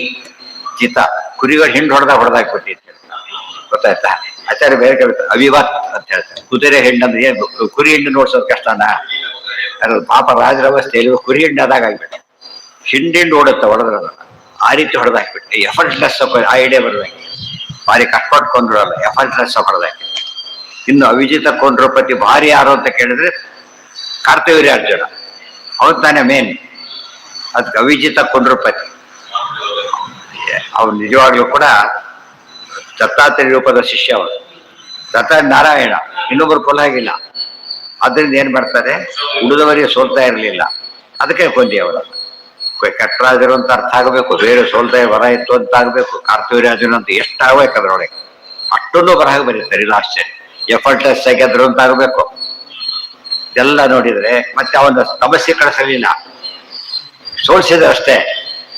ಜಿತ ಕುರಿಗಳು ಹಿಂಡು ಹೊಡೆದಾಕ್ಬಿಟ್ಟಿತ್ತು, ಗೊತ್ತಾಯ್ತಾ? ಆಚಾರ್ಯ ಬೇರೆ ಕವಿತ ಅವಿವತ್ ಅಂತ ಹೇಳ್ತಾರೆ. ಕುದುರೆ ಹೆಣ್ಣಂದ್ರೆ ಏನು, ಕುರಿ ಹಿಂಡು ನೋಡ್ಸೋದು ಕಷ್ಟನಾ? ಅದು ಪಾಪ ರಾಜರ ಅವಸ್ಥೆಯಲ್ಲಿ ಕುರಿ ಹಿಂಡಾದಾಗ ಆಗ್ಬಿಟ್ಟೆ, ಹಿಂಡು ಓಡುತ್ತೆ ಹೊಡೆದ್ರಲ್ಲ, ಆ ರೀತಿ ಹೊಡೆದಾಕ್ಬಿಟ್ಟೆ. ಎಫರ್ಟ್ಲೆಸ್ ಐಡಿಯಾ ಬರ್ಬೇಕು, ಭಾರಿ ಕಷ್ಟಪಟ್ಕೊಂಡ್ರಲ್ಲ, ಎಫರ್ಟ್ಲೆಸ್ ಹೊಡೆದಾಕಿ. ಇನ್ನು ಅವಿಜಿತ ಕೊಂಡ್ರಪತಿ ಭಾರಿ ಯಾರು ಅಂತ ಕೇಳಿದ್ರೆ ಕಾರ್ತವೀರ್ಯಾರ್ಜುನ, ಅವನು ತಾನೇ ಮೇನ್. ಅದಕ್ಕೆ ಅವಿಜಿತ ಕೊಂಡ್ರಪತಿ. ಅವನು ನಿಜವಾಗ್ಲೂ ಕೂಡ ದತ್ತಾತ್ರೇಯ ರೂಪದ ಶಿಷ್ಯ. ಅವನು ನಾರಾಯಣ, ಇನ್ನೊಬ್ಬರು ಕೊಲ್ಲಾಗಿಲ್ಲ. ಅದರಿಂದ ಏನ್ ಮಾಡ್ತಾರೆ, ಉಳಿದವರಿಗೆ ಸೋಲ್ತಾ ಇರಲಿಲ್ಲ, ಅದಕ್ಕೆ ಕೊಂದಿ ಅವರ. ಕೆಟ್ಟರಾಜರು ಅಂತ ಅರ್ಥ ಆಗಬೇಕು, ಬೇರೆ ಸೋಲ್ತಾ ವರ ಇತ್ತು ಅಂತ ಆಗ್ಬೇಕು. ಕಾರ್ತವೀರ್ಯಾರ್ಜುನ ಅಂತ ಎಷ್ಟಾಗಬೇಕು ಅದರೊಳಗೆ, ಅಷ್ಟೊಂದು ಬರಹ ಬರೀತಾರೆ. ಇಲ್ಲ ಆಶ್ಚರ್ಯ. ಎಫರ್ಟ್ಲೆಸ್ ಆಗಿದ್ರು ಅಂತ ಆಗ್ಬೇಕು. ಎಲ್ಲ ನೋಡಿದ್ರೆ ಮತ್ತೆ ಅವನ ಸಮಸ್ಯೆ ಕಳಿಸಲಿಲ್ಲ, ಸೋಲ್ಸಿದ್ರು ಅಷ್ಟೇ.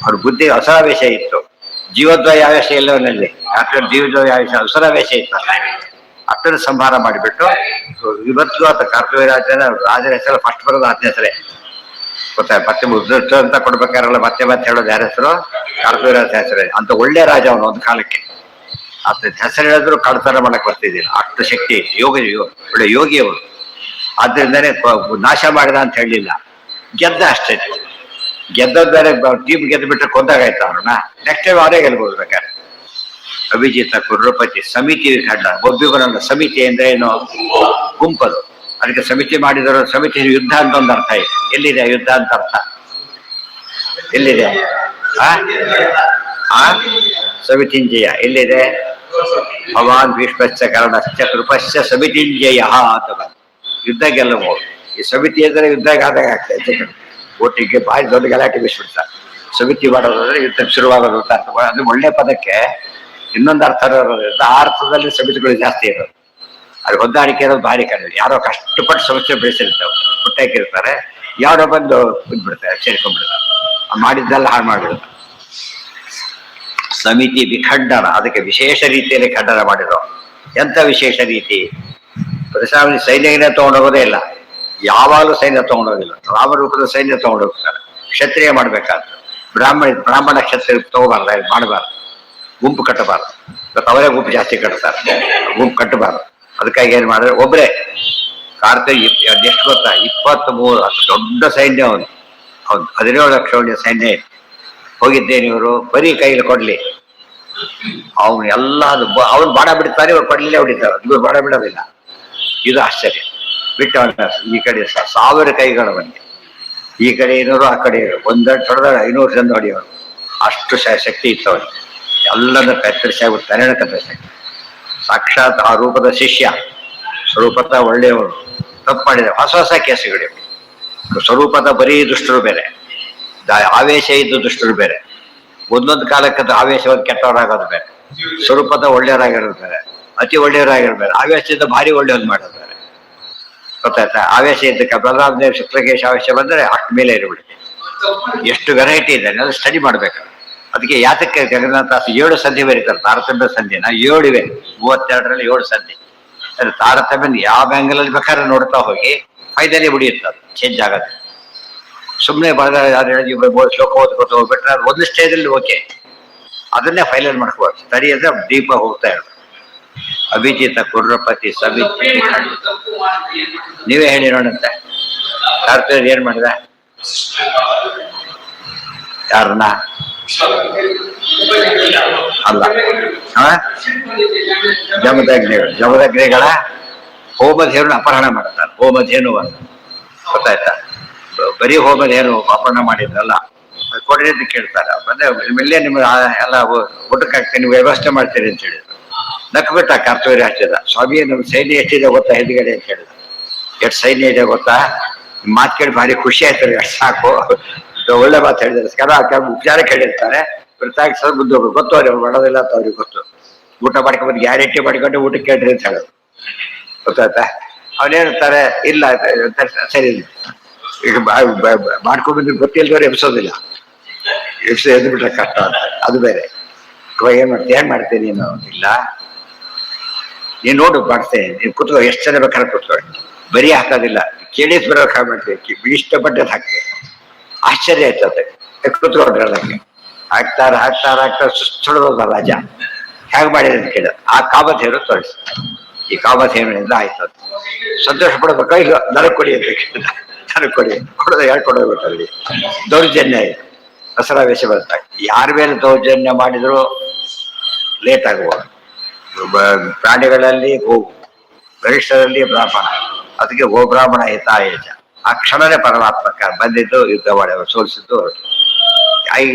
ಅವ್ರ ಬುದ್ಧಿ ಅಸರಾವೇಶ ಇತ್ತು, ಜೀವದ್ವಯ ಆವೇಶ ಎಲ್ಲವನಲ್ಲಿ. ಜೀವದ್ವಯ ಆವೇಶ ಅಸರಾವೇಶ ಇತ್ತು, ಅಷ್ಟನ್ನು ಸಂಹಾರ ಮಾಡಿಬಿಟ್ಟು ಇವತ್ತು ಆತ ಕಾರ್ತವೀರ್ಯಾರ್ಜುನ ರಾಜರ ಹೆಸರು ಫಸ್ಟ್ ಬರೋದು ಆತನ ಹೆಸರೇ, ಗೊತ್ತಾಗ. ಮತ್ತೆ ಉದ್ಧೃಷ್ಟ ಅಂತ ಕೊಡ್ಬೇಕಾರಲ್ಲ, ಮತ್ತೆ ಹೇಳೋದು ಯಾರ ಹೆಸರು? ಕಾರ್ತವೀರ್ಯಾರ್ಜುನ ಹೆಸರೇ. ಅಂತ ಒಳ್ಳೆ ರಾಜ ಅವನು ಒಂದು ಕಾಲಕ್ಕೆ. ಆತ ಹೆಸರು ಹೇಳಿದ್ರು ಕಳ್ತನ ಮಾಡಕ್ ಬರ್ತಿದ್ದಿಲ್ಲ, ಅಷ್ಟು ಶಕ್ತಿ. ಒಳ್ಳೆ ಯೋಗಿ ಅವರು. ಆದ್ರಿಂದನೇ ನಾಶ ಮಾಡಿದ ಅಂತ ಹೇಳಲಿಲ್ಲ, ಗೆದ್ದ ಅಷ್ಟೇ. ಗೆದ್ದದ್ ಬೇರೆ, ಟೀಮ್ ಗೆದ್ದು ಬಿಟ್ಟರೆ ಕೊಂದಾಗಾಯ್ತು ಅವ್ರನ್ನ. ನೆಕ್ಸ್ಟ್ ಟೈಮ್ ಅವರೇ ಗೆಲ್ಬೋದು ಬೇಕಾದ್ರೆ. ಅವಿಜಿತ ಕುರ್ರಪತಿ ಸಮಿತಿ ವಿಖಂಡ. ಒಬ್ಬಿಬ್ಬರಲ್ಲ, ಸಮಿತಿ ಅಂದ್ರೆ ಏನು? ಗುಂಪದು. ಅದಕ್ಕೆ ಸಮಿತಿ ಮಾಡಿದರು. ಸಮಿತಿ ಯುದ್ಧ ಅಂತ ಒಂದು ಅರ್ಥ ಇದೆ. ಎಲ್ಲಿದೆ ಯುದ್ಧ ಅಂತ ಅರ್ಥ? ಎಲ್ಲಿದೆ? ಸಮಿತಿಂಜಯ ಎಲ್ಲಿದೆ? ಭವಾನ್ ಭೀಷ್ಮಶ್ಚ ಕರ್ಣಶ್ಚ ಕೃಪಶ್ಚ ಸಮಿತಿಂಜಯ ಅಂತ ಬಂದು ಯುದ್ಧ ಗೆಲ್ಲಬಹುದು. ಈ ಸಮಿತಿ ಅಂದ್ರೆ ಯುದ್ಧ ಆದಾಗ ಆಗ್ತದೆ. ಒಟ್ಟಿಗೆ ಭಾರಿ ದೊಡ್ಡ ಗಲಾಟೆ ಬೀಸ್ಬಿಡ್ತಾರೆ. ಸಮಿತಿ ಮಾಡೋದಾದ್ರೆ ಯುದ್ಧ ಶುರುವಾಗೋದು ಅಂತ ಅರ್ಥ. ಅದು ಒಳ್ಳೆ ಪದಕ್ಕೆ ಇನ್ನೊಂದು ಅರ್ಥ ಇರೋದ್ರಿಂದ ಆ ಅರ್ಥದಲ್ಲಿ ಸಮಿತಿಗಳು ಜಾಸ್ತಿ ಇರೋದು. ಅದು ಹೊಂದಾಣಿಕೆ ಇರೋದು ಭಾರಿ ಕಡಿಮೆ. ಯಾರೋ ಕಷ್ಟಪಟ್ಟು ಸಮಸ್ಯೆ ಬೆಳೆಸಿರ್ತಾವೆ, ಪುಟ್ಟಾಕಿರ್ತಾರೆ, ಯಾರೋ ಬಂದು ಬಿಡ್ತಾರೆ, ಸೇರ್ಕೊಂಡ್ಬಿಡ್ತಾರೆ, ಮಾಡಿದ್ದೆಲ್ಲ ಹಾಳು ಮಾಡಿದ್ರು. ಸಮಿತಿ ವಿಖಂಡನ, ಅದಕ್ಕೆ ವಿಶೇಷ ರೀತಿಯಲ್ಲಿ ಖಂಡನ ಮಾಡಿರೋ. ಎಂತ ವಿಶೇಷ ರೀತಿ? ಪ್ರತಿಷ್ಠಾಪನೆ ಸೈನ್ಯನೇ ತಗೊಂಡೋಗೋದೇ ಇಲ್ಲ, ಯಾವಾಗಲೂ ಸೈನ್ಯ ತಗೊಂಡೋಗಿಲ್ಲ. ರಾಮರೂಪದ ಸೈನ್ಯ ತಗೊಂಡೋಗ್ತಾರೆ. ಕ್ಷತ್ರಿಯ ಮಾಡ್ಬೇಕಾದ್ರೆ ಬ್ರಾಹ್ಮಣ ಕ್ಷತ್ರಿಯ ತಗೋಬಾರ್ದು, ಮಾಡಬಾರ್ದು. ಗುಂಪು ಕಟ್ಟಬಾರ್ದು. ಇವತ್ತು ಅವರೇ ಗುಂಪು ಜಾಸ್ತಿ ಕಟ್ತಾರೆ, ಗುಂಪು ಕಟ್ಟಬಾರ್ದು. ಅದಕ್ಕಾಗಿ ಏನ್ ಮಾಡಿದ್ರೆ ಒಬ್ರೆ ಕಾರ್ತಿಕ್ ಎಷ್ಟು ಗೊತ್ತಾ? 23 ದೊಡ್ಡ ಸೈನ್ಯ. ಅವನು 17 ಲಕ್ಷ ಸೈನ್ಯ ಹೋಗಿದ್ದೇನೆ. ಇವರು ಬರೀ ಕೈಲಿ ಕೊಡ್ಲಿ, ಅವನು ಎಲ್ಲ ಅವ್ನು ಬಾಣ ಬಿಡ್ತಾರೆ, ಇವ್ರು ಕೊಡ್ಲಿಲ್ಲೇ ಹೊಡಿತಾರೆ, ಇವ್ರು ಬಾಣ ಬಿಡೋದಿಲ್ಲ. ಇದು ಆಶ್ಚರ್ಯ. ಬಿಟ್ಟು ಈ ಕಡೆ 1000 ಕೈಗಳು ಬಂದೆ, ಈ ಕಡೆ 500, ಆ ಕಡೆ ಒಂದೆರಡು ಹೊಡೆದ 500 ಜನ ಹೊಡೆಯೋರು. ಅಷ್ಟು ಶಕ್ತಿ ಇತ್ತು ಅವನಿಗೆ. ಎಲ್ಲನೂ ಕತ್ತರಿಸಿ ಆಗ್ಬಿಟ್ಟು ತಲೆನ ಕತ್ತರಿಸಿ. ಸಾಕ್ಷಾತ್ ಆ ರೂಪದ ಶಿಷ್ಯ, ಸ್ವರೂಪದ ಒಳ್ಳೆಯವರು. ತಪ್ಪು ಮಾಡಿದೆ, ಹೊಸ ಹೊಸ ಕೇಸುಗಳಿವೆ. ಸ್ವರೂಪದ ಬರೀ ದುಷ್ಟರು ಬೇರೆ, ಆವೇಶ ಇದ್ದು ದುಷ್ಟರು ಬೇರೆ. ಒಂದೊಂದು ಕಾಲಕ್ಕೆ ಆವೇಶವಾಗಿ ಕೆಟ್ಟವರಾಗೋದು ಬೇರೆ, ಸ್ವರೂಪದ ಒಳ್ಳೆಯವರಾಗಿರೋದು ಬೇರೆ, ಅತಿ ಒಳ್ಳೆಯವರಾಗಿರೋದು ಬೇರೆ, ಆವೇಶದಿಂದ ಭಾರಿ ಒಳ್ಳೆಯವ್ರು ಮಾಡೋದು ಬೇರೆ. ಗೊತ್ತಾಯ್ತಾ? ಆವೇಶ ಇದ್ದಕ್ಕೆ ಬಲರಾಮದೇವ್ ಶುಕ್ಲಕೇಶ ಆವೇಶ ಬಂದರೆ ಅಷ್ಟು ಮೇಲೆ ಇರಬಿಡುತ್ತೆ. ಎಷ್ಟು ವೆರೈಟಿ ಇದೆ ಅದು ಸ್ಟಡಿ ಮಾಡ್ಬೇಕು. ಅದಕ್ಕೆ ಯಾತಕ್ಕೆ ಜಗನ್ನಾಥ 7 ಸಂಧಿ ಬರೀತಾರೆ. ತಾರತಮ್ಯ ಸಂಧಿನ 7 ಇವೆ, 32ರಲ್ಲಿ 7 ಸಂಧಿ. ಅದು ತಾರತಮ್ಯ ಯಾವ ಬ್ಯಾಂಗಲಲ್ಲಿ ಬೇಕಾದ್ರೆ ನೋಡ್ತಾ ಹೋಗಿ ಫೈದಲ್ಲಿ ಉಳಿಯುತ್ತೆ, ಅದು ಚೇಂಜ್ ಆಗೋದು. ಸುಮ್ಮನೆ ಶ್ಲೋಕ ಓದ್ಕೊತ ಹೋಗ್ಬಿಟ್ರೆ ಅದು ಒಂದು ಸ್ಟೇಜಲ್ಲಿ ಓಕೆ, ಅದನ್ನೇ ಫೈಲಲ್ಲಿ ಮಾಡ್ಕೋಬೋದು. ಸ್ಟಡಿ ಅಂದ್ರೆ ದೀಪ ಹೋಗ್ತಾ ಇರೋದು. ಅಭಿಜಿತ ಕುರ್ರಪತಿ ಸಮಿತಿ. ನೀವೇ ಹೇಳಿ ನೋಡಂತೆ, ಕಾರ್ತಿಕ್ ಏನ್ ಮಾಡಿದ? ಯಾರನ್ನ ಅಲ್ಲ, ಜಮದಗ್ನಿಗಳ ಹೋಮಧೇನು ಅಪಹರಣ ಮಾಡ್ತಾರೆ. ಹೋಮಧೇನು ಅಂತ ಗೊತ್ತಾಯ್ತಾ? ಬರೀ ಹೋಮಧೇನು ಅಪಹರಣ ಮಾಡಿದ್ರಲ್ಲ, ಕೊಡ್ರಿ ಅಂತ ಕೇಳ್ತಾರೆ. ಬಂದ್ರೆ ಇಲ್ಲೇ ನಿಮ್ಗೆ ಎಲ್ಲ ಊಟಕ್ಕಾಗ್ತೇನೆ, ನೀವು ವ್ಯವಸ್ಥೆ ಮಾಡ್ತೀರಿ ಅಂತ ಹೇಳಿದ್ರು. ನಕ್ಬಿಟ್ಟ ಕಾರ್ತವೀರ್ಯಾರ್ಜುನ. ಸ್ವಾಮಿ ನಮ್ ಸೈನ್ಯ ಎಷ್ಟಿದೆ ಗೊತ್ತಾ ಹಿಂದ್ಗಡೆ ಅಂತ ಹೇಳಿದ. ಎಷ್ಟು ಸೈನ್ಯ ಇದೆ ಗೊತ್ತಾ? ಮಾತು ಕೇಳಿ ಭಾರಿ ಖುಷಿ ಆಯ್ತಾರೆ. ಎಷ್ಟು ಸಾಕು, ಒಳ್ಳೆ ಮಾತು ಹೇಳಿದ್ದಾರೆ. ಉಪಚಾರ ಕೇಳಿರ್ತಾರೆ, ಪ್ರತ್ಯೇಕಿಸೋದು ಬುದ್ಧಿ ಹೋಗ್ಬೇಕು. ಗೊತ್ತು ಅವ್ರಿಗೆ ಮಾಡೋದಿಲ್ಲ ಅಂತ ಅವ್ರಿಗೆ ಗೊತ್ತು. ಊಟ ಮಾಡ್ಕೊಂಡ್ಬಂದು ಗ್ಯಾರಂಟಿ ಮಾಡಿಕೊಂಡು ಊಟಕ್ಕೆ ಕೇಳ್ರಿ ಅಂತ ಹೇಳೋದು ಗೊತ್ತಾಯ್ತಾ. ಅವನೇಳ್ತಾರೆ ಇಲ್ಲ ಸರಿ ಈಗ ಮಾಡ್ಕೊಂಡ್ಬಂದ್ರೆ ಗೊತ್ತಿಲ್ದವ್ರು ಎಬ್ಸೋದಿಲ್ಲ, ಎದ್ದು ಬಿಟ್ರೆ ಕಷ್ಟ ಅಂತ. ಅದು ಬೇರೆ. ಏನ್ ಮಾಡ್ತೀನಿ ನೀನು? ಇಲ್ಲ ನೀನ್ ನೋಡು ಮಾಡ್ತೇನೆ, ನೀನ್ ಕುತ್ಕೋ, ಎಷ್ಟು ಜನ ಬೇಕಾದ್ರೆ ಕುತ್ಕೊಳ್ಳಿ, ಬರೀ ಹಾಕೋದಿಲ್ಲ, ಕೇಳಿಸ್ ಬರೋಕ್ ಮಾಡ್ತೀವಿ, ಇಷ್ಟಪಟ್ಟದ್ದು ಹಾಕ್ತೇವೆ. ಆಶ್ಚರ್ಯ ಆಯ್ತದೆ. ಕುತ್ಕೊಂಡ್ರಲ್ಲಂಗೆ ಹಾಕ್ತಾರ ಸುಸ್ತೊಡೋದ ರಾಜ ಹೇಗೆ ಮಾಡಿದೆ ಅಂತ ಕೇಳ. ಆ ಕಾಮಧೇನು ತೋರಿಸ, ಈ ಕಾಮಧೇನಿಂದ ಆಯ್ತದ. ಸಂತೋಷ ಪಡಬೇಕು. ಇಲ್ಲ ನನಗೆ ಕೊಡಿ ಅಂತ ಕೇಳಿದ. ನನಗೆ ಕೊಡಿ, ಕೊಡೋದು ಹೇಳ್ಕೊಡೋಗ್ಬಿಟ್ಟು ಅಲ್ಲಿ ದೌರ್ಜನ್ಯ ಇದೆ. ದಸರಾ ವೇಷ ಬರ್ತಾರೆ. ಯಾರ ಮೇಲೆ ದೌರ್ಜನ್ಯ ಮಾಡಿದ್ರು ಲೇಟ್ ಆಗ್ಬೋದು. ಪ್ರಾಣಿಗಳಲ್ಲಿ ಗೋವು, ಗರಿಷ್ಠರಲ್ಲಿ ಬ್ರಾಹ್ಮಣ. ಅದಕ್ಕೆ ಗೋಬ್ರಾಹ್ಮಣ ಹಿತಾಯೇಚ. ಆ ಕ್ಷಣನೇ ಪರಮಾತ್ಮಕ ಬಂದಿದ್ದು, ಯುದ್ಧ ಮಾಡಿ ಸೋಲಿಸಿದ್ದು.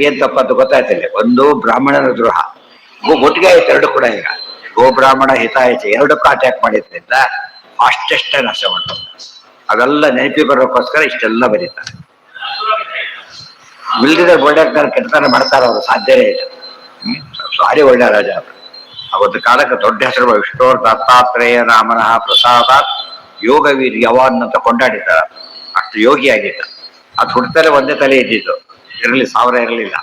ಏನ್ ತಪ್ಪಂತ ಗೊತ್ತಾಯ್ತಿಲ್ಲ. ಒಂದು ಬ್ರಾಹ್ಮಣನ ದ್ರೋಹ, ಒಟ್ಟಿಗೆ ಆಯ್ತು ಎರಡು ಕೂಡ. ಈಗ ಗೋಬ್ರಾಹ್ಮಣ ಹಿತಾಯಚ ಎರಡಕ್ಕೂ ಅಟ್ಯಾಕ್ ಮಾಡಿದ್ರಿಂದ ಅಷ್ಟೆಷ್ಟೇ ನಾಶ ಮಾಡ್ತಾರೆ. ಅವೆಲ್ಲ ನೆನಪಿ ಬರೋಕ್ಕೋಸ್ಕರ ಇಷ್ಟೆಲ್ಲ ಬರೀತಾರೆ. ಮಿಲ್ದಿದ್ರೆ ಒಳ್ಳೆ ಕೆಟ್ಟತನ ಮಾಡ್ತಾರೆ ಅವರು, ಸಾಧ್ಯವೇ ಇಲ್ಲ. ಭಾರಿ ಒಳ್ಳೆ ರಾಜ. ಅವತ್ತು ಕಾಲಕ್ಕೆ ದೊಡ್ಡ ಹೆಸರು ವಿಷ್ಣುರ್ ದತ್ತಾತ್ರೇಯ ರಾಮನಃ ಪ್ರಸಾದಾತ್ ಯೋಗ ವೀರ್ಯವಾನ್ ಅಂತ ಕೊಂಡಾಡಿದ್ದಾರೆ. ಅಷ್ಟು ಯೋಗಿ ಆಗಿದ್ದ. ಅದು ಹುಡ್ತಲೆ ಒಂದೇ ತಲೆ ಇದ್ದಿದ್ದು, ಇರಲಿ 1000 ಇರಲಿಲ್ಲ.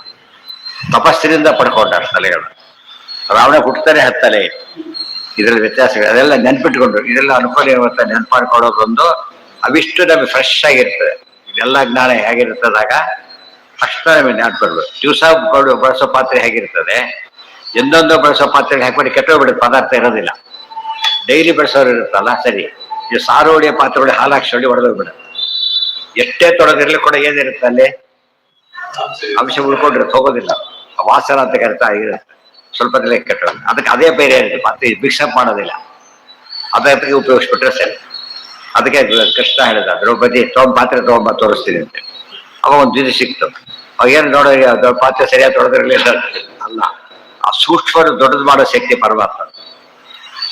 ತಪಸ್ಸಿನಿಂದ ಪಡ್ಕೊಂಡ ತಲೆಗಳು. ರಾವಣ ಹುಟ್ಟುತ್ತಾನೆ 10 ತಲೆ ಇತ್ತು. ಇದರಲ್ಲಿ ವ್ಯತ್ಯಾಸಗಳು ಅದೆಲ್ಲ ನೆನ್ಪಿಟ್ಕೊಂಡ್ರು. ಇದೆಲ್ಲ ಅನುಕೂಲ ಇವತ್ತ ನೆನ್ಪು ಮಾಡ್ಕೊಳ್ಳೋದೊಂದು. ಅವಿಷ್ಟು ನಮಗೆ ಫ್ರೆಶ್ ಆಗಿರ್ತದೆ. ಇದೆಲ್ಲ ಜ್ಞಾನ ಹೇಗಿರ್ತದಾಗ ತಕ್ಷಣ ನಮಗೆ ನೆನ್ಪಿಡ್ಬೇಕು. ದಿವಸ ಬಳಸೋ ಪಾತ್ರೆ ಹೇಗಿರ್ತದೆ, ಎಂದೊಂದು ಬಳಸೋ ಪಾತ್ರೆಗೆ ಹಾಕ್ಬಿಟ್ಟು ಕೆಟ್ಟೋಗ್ಬಿಡುತ್ತೆ, ಪದಾರ್ಥ ಇರೋದಿಲ್ಲ. ಡೈಲಿ ಬಳಸೋರು ಇರುತ್ತಲ್ಲ, ಸರಿ. ಈ ಸಾರು ಹೊಡಿಯೋ ಪಾತ್ರೆ ಹಾಲು ಹಾಕ್ಸಿ ಹೊಡೆದೋಗ್ಬಿಡುತ್ತೆ. ಎಷ್ಟೇ ತೊಡೋದಿರ್ಲಿ ಕೂಡ ಏನಿರುತ್ತೆ ಅಲ್ಲಿ ಅಂಶ ಉಳ್ಕೊಂಡಿರುತ್ತೆ, ಹೋಗೋದಿಲ್ಲ. ವಾಸನ ಅಂತ ಕರಿತಾ ಇರುತ್ತೆ. ಸ್ವಲ್ಪ ದಿನ ಕೆಟ್ಟ ಅದಕ್ಕೆ ಅದೇ ಬೇರೆ ಇರುತ್ತೆ. ಪಾತ್ರೆ ಮಿಕ್ಸಪ್ ಮಾಡೋದಿಲ್ಲ. ಅದಕ್ಕೆ ಉಪಯೋಗಿಸ್ಬಿಟ್ರೆ ಸರಿ. ಅದಕ್ಕೆ ಕೃಷ್ಣ ಹೇಳಿದ, ದ್ರೌಪದಿ ಪಾತ್ರೆ ತಗೊಂಬ ತೋರಿಸ್ತೀನಿ ಅಂತ. ಅವ ಒಂದು ದಿನ ಸಿಕ್ತು. ಅವಾಗೇನು ನೋಡೋ ಪಾತ್ರೆ ಸರಿಯಾಗಿ ತೊಳೆದಿರಲಿಲ್ಲ ಅಲ್ಲ. ಆ ಸೂಕ್ಷ್ಮ ದೊಡ್ಡದು ಮಾಡೋ ಶಕ್ತಿ ಪರಮಾತ್ಮ.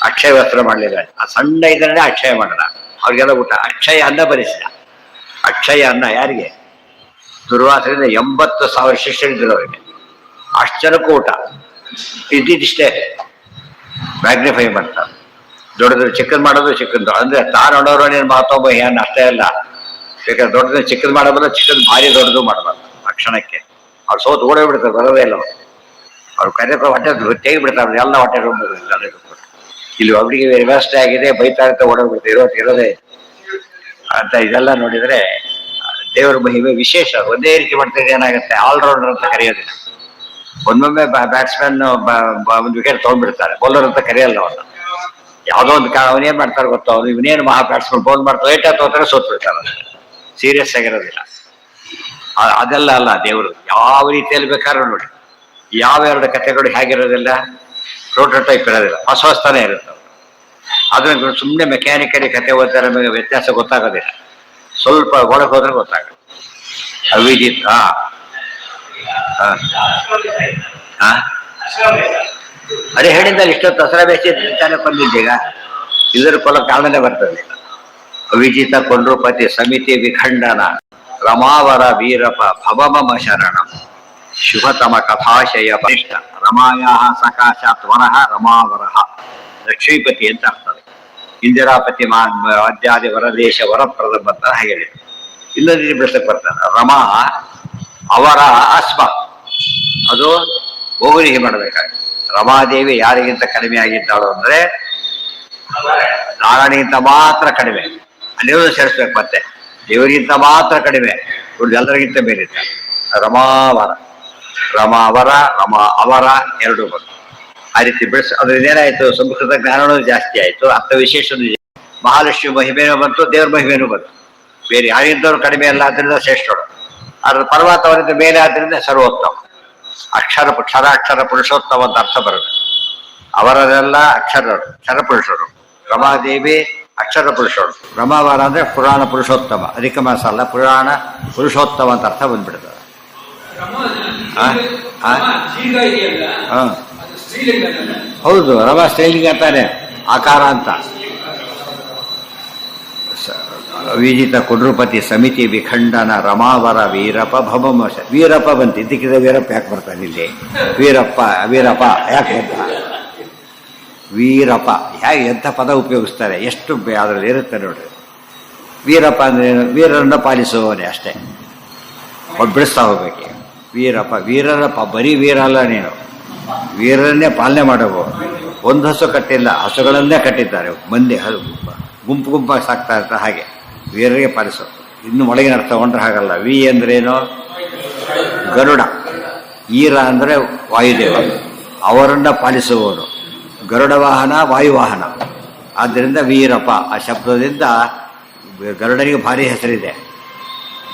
ಅಕ್ಷಯ ವಸ್ತ್ರ ಮಾಡಲಿಲ್ಲ. ಆ ಸಣ್ಣ ಇದನ್ನೇ ಅಕ್ಷಯ ಮಾಡೋಣ. ಅವ್ರಿಗೆಲ್ಲ ಊಟ ಅಕ್ಷಯ ಅನ್ನ ಬರಿಸಿದ. ಅಕ್ಷಯ ಅನ್ನ ಯಾರಿಗೆ? ದುರ್ವಾಸರಿಂದ 80,000 ಶಿಷ್ಯರಿದ್ರು ಅವರಿಗೆ. ಅಷ್ಟು ಜನಕ್ಕೂ ಊಟ ಇದ್ದಿದ್ದಿಷ್ಟೇ. ಮ್ಯಾಗ್ನಿಫೈ ಮಾಡ್ತಾರೆ. ದೊಡ್ಡದು ಚಿಕ್ಕದ್ ಮಾಡೋದು ಚಿಕ್ಕದ್ದು ಅಂದ್ರೆ ತಾನು ನೋಡೋರು ಮಾತೊಬ್ಬ ಏನ್ ಅಷ್ಟೇ ಅಲ್ಲ. ಬೇಕಾದ್ರೆ ದೊಡ್ಡದು ಚಿಕ್ಕದ್ ಮಾಡಬಲ್ಲ, ಚಿಕ್ಕದ್ ಭಾರಿ ದೊಡ್ಡದು ಮಾಡಬಲ್ಲ. ಆ ಕ್ಷಣಕ್ಕೆ ಅವ್ರು ಸೋತು ಓಡೇ ಬಿಡ್ತಾರೆ, ಬರೋದೇ ಇಲ್ಲ. ಅವ್ರು ಕರೆಯೋ ಹೊಟ್ಟೆ ತೆಗಿ ಬಿಡ್ತಾರೆ. ಎಲ್ಲ ಹೊಟ್ಟೆ ಇಲ್ಲಿ ಒಬ್ಬರಿಗೆ ವ್ಯವಸ್ಥೆ ಆಗಿದೆ, ಬೈತಾ ಇರ್ತಾ ಓಡೋಗ್ಬಿಡ್ತಾರೆ. ಇರೋದೇ ಅಂತ. ಇದೆಲ್ಲ ನೋಡಿದ್ರೆ ದೇವರ ಮಹಿಮೆ ವಿಶೇಷ. ಒಂದೇ ರೀತಿ ಮಾಡ್ತಿದ್ರೆ ಏನಾಗುತ್ತೆ, ಆಲ್ರೌಂಡರ್ ಅಂತ ಕರೆಯೋದಿಲ್ಲ. ಒಮ್ಮೊಮ್ಮೆ ಬ್ಯಾಟ್ಸ್ಮನ್ ಒಂದು ವಿಕೆಟ್ ತಗೊಂಡ್ಬಿಡ್ತಾರೆ, ಬೌಲರ್ ಅಂತ ಕರೆಯಲ್ಲ ಅವನು. ಯಾವುದೋ ಒಂದು ಅವನೇನ್ ಮಾಡ್ತಾರೆ ಗೊತ್ತೋ, ಅವ್ನು ಇವನೇನು ಮಹಾ ಬ್ಯಾಟ್ಸ್ಮನ್ ಬೌಲ್ ಮಾಡ್ತಾರೆ, ಏಟ ತಗೋತಾರೆ, ಸೋತ್ ಬಿಡ್ತಾರೆ. ಸೀರಿಯಸ್ ಆಗಿರೋದಿಲ್ಲ. ಅದೆಲ್ಲ ಅಲ್ಲ ದೇವರು. ಯಾವ ರೀತಿಯಲ್ಲಿ ಬೇಕಾದ್ರೂ ನೋಡಿ. ಯಾವ 2 ಕಥೆಗಳು ಹೇಗಿರೋದಿಲ್ಲ, ಪ್ರೋಟೋಟೈಪ್ ಇರೋದಿಲ್ಲ, ಹೊಸತಾನೆ ಇರುತ್ತೆ. ಅದನ್ನ ಸುಮ್ಮನೆ ಮೆಕ್ಯಾನಿಕಲಿ ಕತೆ ಓದ್ತಾರೆ, ನಮಗೆ ವ್ಯತ್ಯಾಸ ಗೊತ್ತಾಗೋದಿಲ್ಲ. ಸ್ವಲ್ಪ ಒಳಗೆ ಹೋದ್ರೆ ಗೊತ್ತಾಗುತ್ತೆ. ಅವಿಜಿತ್ ಅದೇ ಹೇಳಿದ್ದಲ್ಲಿ ಇಷ್ಟೊತ್ತು ದಸರಾ ಬೇಸಿ ತಾನೇ ಕೊಂದಿದ್ದೀಗ. ಇದರ ಕೊಲ ಕಾರಣನೇ ಬರ್ತದೆ. ಅವಿಜಿತ ಕೊಂಡ್ರುಪತಿ ಸಮಿತಿ ವಿಖಂಡನ ರಮಾವರ ವೀರಪ ಭವಮಮ ಶರಣಂ ಶುಭತಮ ಕಥಾಶಯ ಪರಿಷ್ಠ ರಮಾಯಾ ಸಕಾಶಾತ್ ವರಹ ರಮಾವರಹ. ಲಕ್ಷ್ಮೀಪತಿ ಅಂತ ಅರ್ಥದೆ. ಇಂದಿರಾಪತಿ ಅದ್ಯಾದಿ ವರದೇಶ ವರಪ್ರದ ಅಂತ ಹೇಳಿದ್ರು. ಇನ್ನೊಂದು ರೀತಿ ಬೆಳೆಸಕ್ ಬರ್ತಾನೆ. ರಮಾ ಅವರ ಅಸ್ಮ, ಅದು ಬಹುರಿಗೆ ಮಾಡಬೇಕಾಗಿ. ರಮಾದೇವಿ ಯಾರಿಗಿಂತ ಕಡಿಮೆ ಆಗಿದ್ದಾಳು ಅಂದ್ರೆ ನಾರಾಯಣಿಗಿಂತ ಮಾತ್ರ ಕಡಿಮೆ. ಅಲ್ಲಿರೋದು ಸೇರಿಸ್ಬೇಕು. ಮತ್ತೆ ದೇವರಿಗಿಂತ ಮಾತ್ರ ಕಡಿಮೆ, ಎಲ್ಲರಿಗಿಂತ ಬೇರೆ. ರಮಾವರ, ರಮಾವರ, ರಮಾ ಅವರ ಎರಡು ಬಂತು. ಆ ರೀತಿ ಬೆಳೆಸ ಅದ್ರಿಂದ ಏನಾಯ್ತು, ಸಂಸ್ಕೃತ ಜ್ಞಾನವೂ ಜಾಸ್ತಿ ಆಯ್ತು, ಅರ್ಥ ವಿಶೇಷನೂ. ಮಹಾಲಕ್ಷ್ಮಿ ಮಹಿಮೆನೂ ಬಂತು, ದೇವ್ರ ಮಹಿಮೆನೂ ಬಂತು. ಬೇರೆ ಯಾರಿಗಿಂತವ್ರು ಕಡಿಮೆ ಅಲ್ಲ, ಆದ್ರಿಂದ ಶ್ರೇಷ್ಠರು. ಅದ್ರ ಪರ್ವತ ಅವರಿಂದ ಮೇಲೆ ಆದ್ರಿಂದ ಸರ್ವೋತ್ತಮ. ಕ್ಷರಾಕ್ಷರ ಪುರುಷೋತ್ತಮ ಅಂತ ಅರ್ಥ ಬರುತ್ತೆ. ಅವರದೆಲ್ಲ ಕ್ಷರ ಪುರುಷರು. ರಮಾದೇವಿ ಅಕ್ಷರ ಪುರುಷರು. ರಮಾವರ ಅಂದ್ರೆ ಪುರಾಣ ಪುರುಷೋತ್ತಮ. ಅಧಿಕ ಮಾಸ ಅಲ್ಲ, ಪುರಾಣ ಪುರುಷೋತ್ತಮ ಅಂತ ಅರ್ಥ ಬಂದ್ಬಿಡ್ತದೆ. ಹೌದು, ರಮ ಸ್ತ್ರೀಲಿಂಗ ಅಂತಾನೆ, ಆಕಾರ ಅಂತ. ವಿಜಿತ ಕುಡ್ರುಪತಿ ಸಮಿತಿ ವಿಖಂಡನ ರಮಾವರ ವೀರಪ್ಪ ಭವಮ ವೀರಪ್ಪ ಬಂತು. ಇದಕ್ಕಿದ ವೀರಪ್ಪ ಯಾಕೆ ಬರ್ತಾನೆ ಇಲ್ಲಿ? ವೀರಪ್ಪ ಯಾಕೆ ಬಂತ? ವೀರಪ್ಪ ಹೇಗೆ ಎಂಥ ಪದ ಉಪಯೋಗಿಸ್ತಾರೆ, ಎಷ್ಟು ಅದರಲ್ಲಿ ಇರುತ್ತೆ ನೋಡ್ರಿ. ವೀರಪ್ಪ ಅಂದ್ರೆ ವೀರರನ್ನ ಪಾಲಿಸುವವನೇ ಅಷ್ಟೇ, ಬಿಡಿಸ್ತಾ ಹೋಗ್ಬೇಕು. ವೀರಪ್ಪ ವೀರರಪ್ಪ, ಬರೀ ವೀರ ಅಲ್ಲ ನೀನು, ವೀರರನ್ನೇ ಪಾಲನೆ ಮಾಡವು. ಒಂದು ಹಸು ಕಟ್ಟಿಲ್ಲ, ಹಸುಗಳನ್ನೇ ಕಟ್ಟಿದ್ದಾರೆ ಮಂದಿ, ಗುಂಪು ಗುಂಪಾಗಿ ಸಾಕ್ತಾ ಇರ್ತಾರೆ. ಹಾಗೆ ವೀರರಿಗೆ ಪಾಲಿಸು. ಇನ್ನು ಒಳಗಿನ ಅರ್ಥ ತಗೊಂಡ್ರೆ ಹಾಗಲ್ಲ. ವಿ ಅಂದ್ರೇನು? ಗರುಡ. ಈರ ಅಂದರೆ ವಾಯುದೇವ, ಅವರನ್ನ ಪಾಲಿಸುವವರು. ಗರುಡ ವಾಹನ ವಾಯುವಾಹನ, ಆದ್ದರಿಂದ ವೀರಪ್ಪ ಆ ಶಬ್ದದಿಂದ ಗರುಡನಿಗೆ ಭಾರಿ ಹೆಸರಿದೆ.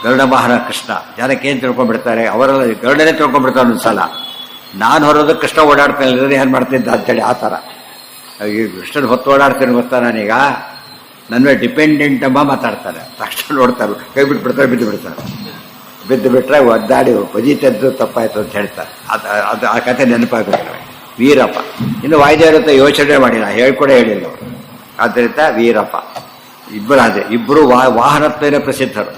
ಗರುಡ ವಾಹನ ಕೃಷ್ಣ. ಜನಕ್ಕೆ ಏನು ತಿಳ್ಕೊಂಡ್ಬಿಡ್ತಾರೆ, ಅವರೆಲ್ಲ ಗರುಡನೇ ತಿಳ್ಕೊಂಡ್ಬಿಡ್ತಾರೆ. ಒಂದ್ಸಲ ನಾನು ಹೊರೋದು ಕೃಷ್ಣ ಓಡಾಡ್ತಾನೆ ಇಲ್ಲದ್ರೆ ಏನು ಮಾಡ್ತಿದ್ದ ಅಂತೇಳಿ ಆ ಥರ. ಈಗ ಕೃಷ್ಣನ ಹೊತ್ತು ಓಡಾಡ್ತೀನಿ ಗೊತ್ತಾ, ನಾನೀಗ ನನ್ನ ಮೇಲೆ ಡಿಪೆಂಡೆಂಟ್ ಎಂಬ ಮಾತಾಡ್ತಾರೆ. ತಕ್ಷಣ ನೋಡ್ತಾರೆ, ಕೈ ಬಿಟ್ಬಿಡ್ತಾರೆ, ಬಿದ್ದು ಬಿಟ್ಟರೆ ಒದ್ದಾಡಿ ಬಜಿ ತೆಗೆದು ತಪ್ಪಾಯ್ತು ಅಂತ ಹೇಳ್ತಾರೆ. ಅದು ಆ ಕಥೆ ನೆನಪಾಗ್ಬಿಡ್ತಾರೆ. ವೀರಪ್ಪ. ಇನ್ನು ವಾಯುದೇವರತ್ತ ಯೋಚನೆ ಮಾಡಿಲ್ಲ, ಹೇಳ್ಕೊಡೇ ಹೇಳಿಲ್ಲ ಅವರು. ಆದ್ದರಿಂದ ವೀರಪ್ಪ ಇಬ್ಬರು ವಾಹನತ್ವೇನ ಪ್ರಸಿದ್ಧರು.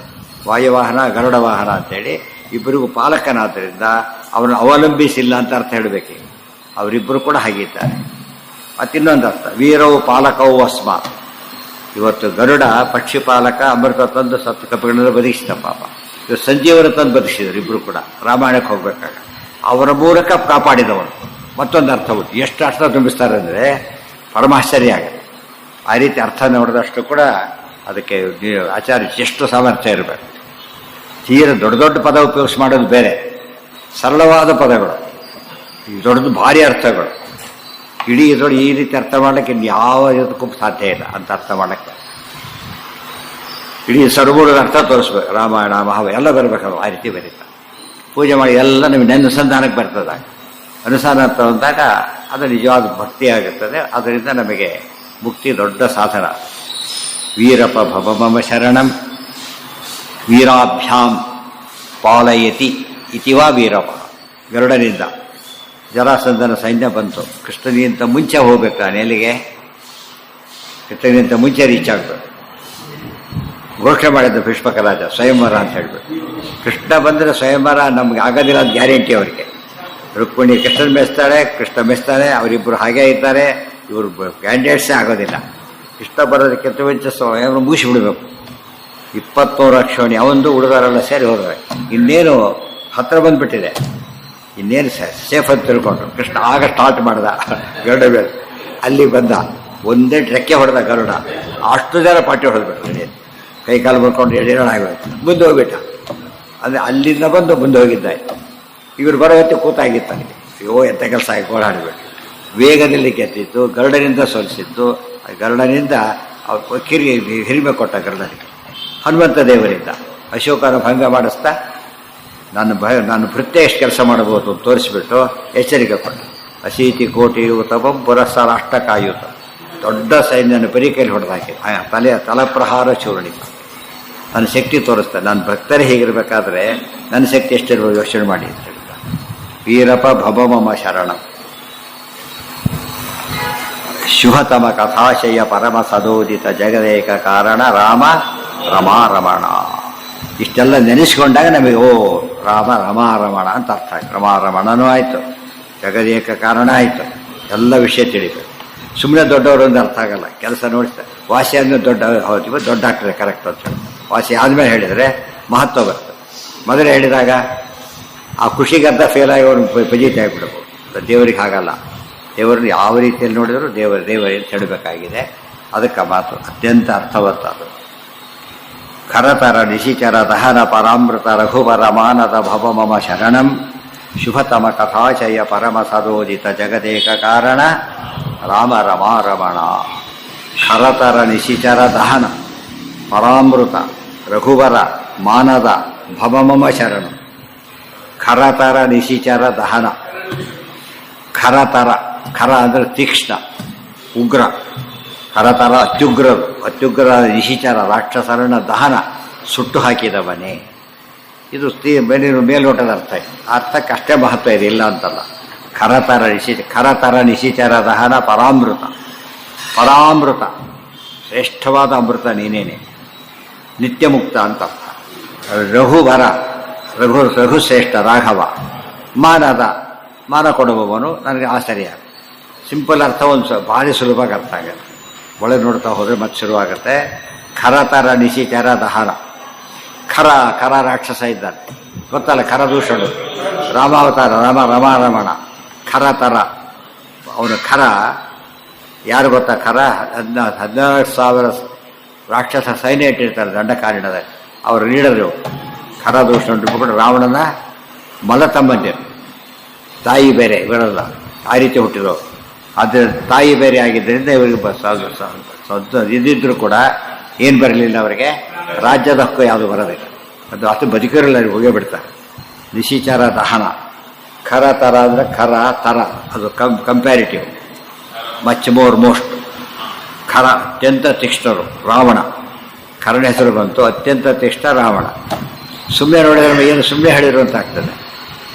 ವಾಯುವಾಹನ ಗರುಡ ವಾಹನ ಅಂತೇಳಿ ಇಬ್ಬರಿಗೂ ಪಾಲಕನಾದ್ದರಿಂದ ಅವರನ್ನು ಅವಲಂಬಿಸಿಲ್ಲ ಅಂತ ಅರ್ಥ ಹೇಳಬೇಕು. ಅವರಿಬ್ಬರು ಕೂಡ ಹಾಗಿದ್ದಾರೆ. ಮತ್ತಿನ್ನೊಂದು ಅರ್ಥ, ವೀರವು ಪಾಲಕವು ಅಸ್ಮಾತ್. ಇವತ್ತು ಗರುಡ ಪಕ್ಷಿ ಪಾಲಕ, ಅಮೃತ ತಂದು ಸತ್ತು ಕಪಿಗಳನ್ನು ಬದುಕಿಸಿದ ಪಾಪ. ಇವರು ಸಂಜೀವನ ತಂದು ಬದುಕಿಸಿದರು ಇಬ್ಬರು ಕೂಡ. ರಾಮಾಯಣಕ್ಕೆ ಹೋಗ್ಬೇಕಾಗ ಅವರ ಮೂಲಕ ಕಾಪಾಡಿದವನು. ಮತ್ತೊಂದು ಅರ್ಥ ಉಂಟು. ಎಷ್ಟು ಅರ್ಥ ತುಂಬಿಸ್ತಾರೆ ಅಂದರೆ ಪರಮಾಶ್ಚರ್ಯ ಆಗುತ್ತೆ. ಆ ರೀತಿ ಅರ್ಥ ನೋಡಿದಷ್ಟು ಕೂಡ ಅದಕ್ಕೆ ಆಚಾರ್ಯ ಎಷ್ಟು ಸಾಮರ್ಥ್ಯ ಇರಬೇಕು. ತೀರ ದೊಡ್ಡ ದೊಡ್ಡ ಪದ ಉಪಯೋಗಿಸಿ ಮಾಡೋದು ಬೇರೆ, ಸರಳವಾದ ಪದಗಳು, ದೊಡ್ಡದು ಭಾರಿ ಅರ್ಥಗಳು. ಇಡೀ ದೊಡ್ಡ ಈ ರೀತಿ ಅರ್ಥ ಮಾಡಲಿಕ್ಕೆ ಯಾವ ಇದಕ್ಕೂ ಸಾಧ್ಯ ಇಲ್ಲ ಅಂತ ಅರ್ಥ ಮಾಡಕ್ಕೆ. ಇಡೀ ಸರ್ವೂಢದ ಅರ್ಥ ತೋರಿಸ್ಬೇಕು. ರಾಮಾಯಣ ಮಹಾಭಾರತ ಎಲ್ಲ ಬರಬೇಕಲ್ಲ, ಆ ರೀತಿ ಬರೀತಾರೆ. ಪೂಜೆ ಮಾಡಿ ಎಲ್ಲ ನಮಗೆ ಅನುಸಂಧಾನಕ್ಕೆ ಬರ್ತದಾಗ, ಅನುಸಂಧಾನ ತಗೊಂಡಾಗ ಅದು ನಿಜವಾದ ಭಕ್ತಿ ಆಗುತ್ತದೆ. ಅದರಿಂದ ನಮಗೆ ಮುಕ್ತಿ ದೊಡ್ಡ ಸಾಧನ. ವೀರಪ್ಪ ಭವಮಮ ಶರಣಂ ವೀರಾಭ್ಯಾಂ ಪಾಲಯತಿ ಇತಿವಾ ವೀರಪ್ಪ. ಗರುಡನಿಂದ ಜರಾಸಂಧನ ಸೈನ್ಯ ಬಂತು. ಕೃಷ್ಣನಿಗಿಂತ ಮುಂಚೆ ಹೋಗ್ಬೇಕು ನಾನು ಎಲ್ಲಿಗೆ? ಕೃಷ್ಣನಿಗಿಂತ ಮುಂಚೆ ರೀಚ್ ಆಗಬೇಕು. ಘೋಷಣೆ ಮಾಡಿದ್ದು ಭೀಷ್ಮಕ ರಾಜ, ಸ್ವಯಂವರ ಅಂತ ಹೇಳ್ಬೇಕು. ಕೃಷ್ಣ ಬಂದರೆ ಸ್ವಯಂವರ ನಮ್ಗೆ ಆಗೋದಿಲ್ಲ ಅಂತ ಗ್ಯಾರಂಟಿ ಅವರಿಗೆ. ರುಕ್ಮಿಣಿ ಕೃಷ್ಣನ್ ಮೆಚ್ತಾಳೆ, ಕೃಷ್ಣ ಮೆಚ್ತಾನೆ, ಅವರಿಬ್ಬರು ಹಾಗೇ ಇದ್ದಾರೆ. ಇವರು ಕ್ಯಾಂಡಿಡೇಟ್ಸೇ ಆಗೋದಿಲ್ಲ. ಕೃಷ್ಣ ಬರೋದಕ್ಕಿಂತ ಮುಂಚೆ ಸ್ವಯಂವರ ಮುಗಿಸಿಬಿಡ್ಬೇಕು. 23 ಅಕ್ಷೋಣಿ ಅವಂದು ಹುಡುಗರೆಲ್ಲ ಸೇರಿ ಹೋದ್ರೆ ಇನ್ನೇನು ಹತ್ರ ಬಂದುಬಿಟ್ಟಿದೆ, ಇನ್ನೇನು ಸೇಫ್ ಅಂತ ತಿಳ್ಕೊಂಡ್ರು. ಕೃಷ್ಣ ಆಗ ಸ್ಟಾರ್ಟ್ ಮಾಡ್ದ ಗರುಡ ಮೇಲೆ. ಅಲ್ಲಿ ಬಂದ, ಒಂದೇ ರೆಕ್ಕೆ ಹೊಡೆದ ಗರುಡ. ಅಷ್ಟು ಜನ ಪಾಟಿ ಹೊಡೆದ್ಬಿಟ್ರು. ಕೈ ಕಾಲು ಬರ್ಕೊಂಡು ಎಳೀರಾಗೋಯ್ತು, ಮುಂದೆ ಹೋಗ್ಬಿಟ್ಟ. ಅಂದರೆ ಅಲ್ಲಿಂದ ಬಂದು ಮುಂದೆ ಹೋಗಿದ್ದಾಯ್ತು. ಇವರು ಬರೋ ಹೊತ್ತಿಗೆ ಕೂತಾಗಿತ್ತು ನನಗೆ. ಅಯ್ಯೋ ಎಂಥ ಕೆಲಸ ಆಗಿ ಓಡಾಡಬೇಕು. ವೇಗದಲ್ಲಿ ಗೆದ್ದಿತ್ತು, ಗರುಡನಿಂದ ಸೋಲಿಸಿತ್ತು. ಗರುಡನಿಂದ ಹಿರಿಮೆ ಕೊಟ್ಟ ಗರುಡನಿಗೆ. ಹನುಮಂತ ದೇವರಿಂದ ಅಶೋಕನ ಭಂಗ ಮಾಡಿಸ್ತಾ ನಾನು ಭೃತ್ಯ ಎಷ್ಟು ಕೆಲಸ ಮಾಡಬಹುದು ಅಂತ ತೋರಿಸ್ಬಿಟ್ಟು ಎಚ್ಚರಿಕೆ ಕೊಟ್ಟ. 80 ಕೋಟಿ ತಪಂ ಪುರಸ್ಕಾರ ಅಷ್ಟಕಾಯುತ. ದೊಡ್ಡ ಸೈನ್ಯನ ಬರೀ ಕೈಲಿ ಹೊಡೆದಾಕಿ ತಲಪ್ರಹಾರ ಚೂರ್ಣಿಕ. ನನ್ನ ಶಕ್ತಿ ತೋರಿಸ್ತಾರೆ. ನನ್ನ ಭಕ್ತರೇ ಹೀಗಿರ್ಬೇಕಾದ್ರೆ ನನ್ನ ಶಕ್ತಿ ಎಷ್ಟಿರ್ಬೋದು ಯೋಚನೆ ಮಾಡಿ ಅಂತ ಹೇಳ್ತಾರೆ. ವೀರಪ್ಪ ಭವಮಮ ಶರಣಂ ಶುಭತಮ ಕಥಾಶಯ ಪರಮ ಸದೋದಿತ ಜಗದೇಕ ಕಾರಣ ರಾಮ ರಮಾರಮಣ. ಇಷ್ಟೆಲ್ಲ ನೆನೆಸ್ಕೊಂಡಾಗ ನಮಗೆ ರಾಮ ರಮಾರಮಣ ಅಂತ ಅರ್ಥ ಆಯ್ತು. ರಮಾರಮಣನೂ ಆಯಿತು, ಜಗದೇಕ ಕಾರಣ ಆಯಿತು, ಎಲ್ಲ ವಿಷಯ ತಿಳಿಬೇಕು. ಸುಮ್ಮನೆ ದೊಡ್ಡವರು ಒಂದು ಅರ್ಥ ಆಗಲ್ಲ. ಕೆಲಸ ನೋಡಿಸ್ತಾರೆ. ವಾಸಿ ಆದ್ಮೇಲೆ ಹೌದು ದೊಡ್ಡ ಡಾಕ್ಟ್ರೆ ಕರೆಕ್ಟ್ ಅಂತ ಹೇಳಿ, ವಾಸಿ ಆದಮೇಲೆ ಹೇಳಿದರೆ ಮಹತ್ವ ಬರ್ತದೆ. ಮೊದಲೇ ಹೇಳಿದಾಗ ಆ ಖುಷಿಗರ್ಧ ಫೇಲ್ ಆಗಿ ಅವ್ರು ಪಜೀತಿ ಆಗಿಬಿಡ್ಬೋದು. ದೇವರಿಗೆ ಹಾಗಲ್ಲ. ದೇವರನ್ನು ಯಾವ ರೀತಿಯಲ್ಲಿ ನೋಡಿದರೂ ದೇವರೇ ಅಂತ ಹೇಳಬೇಕಾಗಿದೆ. ಅದಕ್ಕೆ ಮಾತು ಅತ್ಯಂತ ಅರ್ಥವತ್ತಾದ. ಖರತರ ನಿಶಿಚರ ದಹನ ಪರಾಮೃತ ರಘುವರ ಮಾನದ ಭವಮಮ ಶರಣಂ ಶುಭತಮ ಕಥಾಶಯ ಪರಮ ಸದೋದಿತ ಜಗದೇಕ ಕಾರಣ ರಾಮ ರಮಾರಮಣ. ಖರತರ ನಿಶಿಚರ ದಹನ ಪರಾಮೃತ ರಘುವರ ಮಾನದ ಭವಮಮ ಶರಣಂ. ಖರತರ ನಿಶಿಚರ ದಹನ. ಖರತರ, ಖರ ಅಂದರೆ ತೀಕ್ಷ್ಣ, ಉಗ್ರ. ಖರತರ ಅತ್ಯುಗ್ರ ನಿಶಿಚರ ರಾಕ್ಷಸರನ್ನ ದಹನ ಸುಟ್ಟು ಹಾಕಿದವನೇ. ಇದು ಮೇಲ್ನೋಟದ ಅರ್ಥ. ಅರ್ಥಕ್ಕೆ ಅಷ್ಟೇ ಮಹತ್ವ ಇದೆ, ಇಲ್ಲ ಅಂತಲ್ಲ. ಖರತರ ನಿಶಿಚರ ದಹನ ಪರಾಮೃತ. ಶ್ರೇಷ್ಠವಾದ ಅಮೃತ ನೀನೇನೆ. ನಿತ್ಯ ಮುಕ್ತ ಅಂತ ಅರ್ಥ. ರಘುವರ ರಘುಶ್ರೇಷ್ಠ ರಾಘವ. ಮಾನ ಕೊಡುವವನು ನನಗೆ ಆಶ್ಚರ್ಯ. ಸಿಂಪಲ್ ಅರ್ಥ ಒಂದು ಭಾರಿ ಸುಲಭವಾಗಿ ಅರ್ಥ ಆಗುತ್ತೆ. ಒಳಗೆ ನೋಡ್ತಾ ಹೋದರೆ ಮತ್ತೆ ಶುರುವಾಗುತ್ತೆ. ಖರತರ ನಿಶಿಚರ ದಹನ. ಖರ ರಾಕ್ಷಸ ಇದ್ದಾನೆ ಗೊತ್ತಲ್ಲ, ಖರದೂಷಣ ರಾಮಾವತಾರ ರಮಣ ಖರತರ. ಅವನು ಖರ ಯಾರು ಗೊತ್ತಾ? ಖರ 14,000 ರಾಕ್ಷಸ ಸೈನ್ಯ ಇಟ್ಟಿರ್ತಾರೆ ದಂಡಕಾರಣ್ಯದಲ್ಲಿ. ಅವರ ಲೀಡರು ಖರದೂಷಣ ಬಿಟ್ಬಿಟ್ಟು ರಾವಣನ ಮಲತಮ್ಮಂದಿರು. ತಾಯಿ ಬೇರೆ ಇವರಲ್ಲ, ಆ ರೀತಿ ಹುಟ್ಟಿರೋ. ಅದ್ರ ತಾಯಿ ಬೇರೆ ಆಗಿದ್ದರಿಂದ ಇವರಿಗೆ ಇದ್ದಿದ್ರು ಕೂಡ ಏನು ಬರಲಿಲ್ಲ ಅವರಿಗೆ, ರಾಜ್ಯದ ಹಕ್ಕು ಯಾವುದು ಬರೋದಿಲ್ಲ. ಅದು ಅಷ್ಟು ಬದುಕಿರಲ್ಲ, ಅವ್ರಿಗೆ ಹೋಗೇ ಬಿಡ್ತಾರೆ. ನಿಶಿಚರ ದಹನ. ಖರ ತರ ಅಂದರೆ ಖರ ತರ, ಅದು ಕಂಪ್ಯಾರಿಟಿವ್, ಮಚ್ ಮೋಸ್ಟ್. ಖರ ಅತ್ಯಂತ ತೀಕ್ಷ್ಣರು ರಾವಣ. ಖರನ ಹೆಸರು ಬಂತು, ಅತ್ಯಂತ ತೀಕ್ಷ್ಣ ರಾವಣ. ಸುಮ್ಮನೆ ನೋಡಿದ್ರೆ ಏನು ಸುಮ್ಮನೆ ಹೇಳಿರು ಅಂತ ಆಗ್ತದೆ,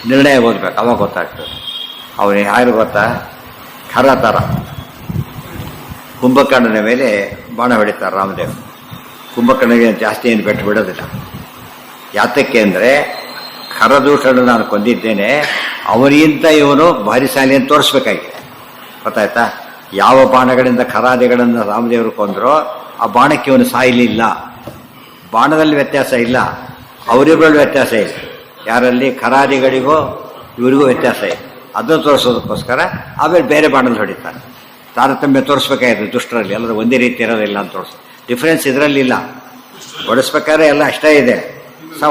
ನಿರ್ಣಯ ಓದ್ಬೇಕು, ಅವಾಗ ಗೊತ್ತಾಗ್ತದೆ. ಅವನಿಗೆ ಯಾರು ಗೊತ್ತಾ? ಖರ ತರ. ಕುಂಭಕರ್ಣನ ಮೇಲೆ ಬಾಣ ಹೊಡಿತಾರೆ ರಾಮದೇವ್. ಕುಂಭಕರ್ಣಗೆ ಜಾಸ್ತಿ ಏನು ಬೆಟ್ಟು ಬಿಡೋದಿಲ್ಲ. ಯಾತಕ್ಕೆ ಅಂದರೆ ಖರದೂಷಣ ನಾನು ಕೊಂದಿದ್ದೇನೆ, ಅವನಿಗಿಂತ ಇವನು ಭಾರಿಶಾಲಿ ಅಂತ ತೋರಿಸ್ಬೇಕಾಗಿದೆ. ಗೊತ್ತಾಯ್ತಾ? ಯಾವ ಬಾಣಗಳಿಂದ ಖರಾದಿಗಳನ್ನು ರಾಮದೇವರು ಕೊಂದರೋ ಆ ಬಾಣಕ್ಕೆ ಇವನು ಸಾಯಲಿಲ್ಲ. ಬಾಣದಲ್ಲಿ ವ್ಯತ್ಯಾಸ ಇಲ್ಲ, ಅವರಿಬ್ಬರಲ್ಲಿ ವ್ಯತ್ಯಾಸ ಇದೆ. ಯಾರಲ್ಲಿ ಖರಾದಿಗಳಿಗೂ ಇವರಿಗೂ ವ್ಯತ್ಯಾಸ ಇದೆ. ಅದನ್ನು ತೋರಿಸೋದಕ್ಕೋಸ್ಕರ ಆಮೇಲೆ ಬೇರೆ ಬಾಣದಲ್ಲಿ ಹೊಡಿತಾರೆ. ತಾರತಮ್ಯ ತೋರಿಸ್ಬೇಕಾಗಿದೆ ದುಷ್ಟರಲ್ಲಿ. ಎಲ್ಲರೂ ಒಂದೇ ರೀತಿ ಇರೋದಿಲ್ಲ ಅಂತ ತೋರಿಸ್. ಡಿಫ್ರೆನ್ಸ್ ಇದರಲ್ಲಿಲ್ಲ. ಬಡಿಸ್ಬೇಕಾದ್ರೆ ಎಲ್ಲ ಅಷ್ಟೇ ಇದೆ.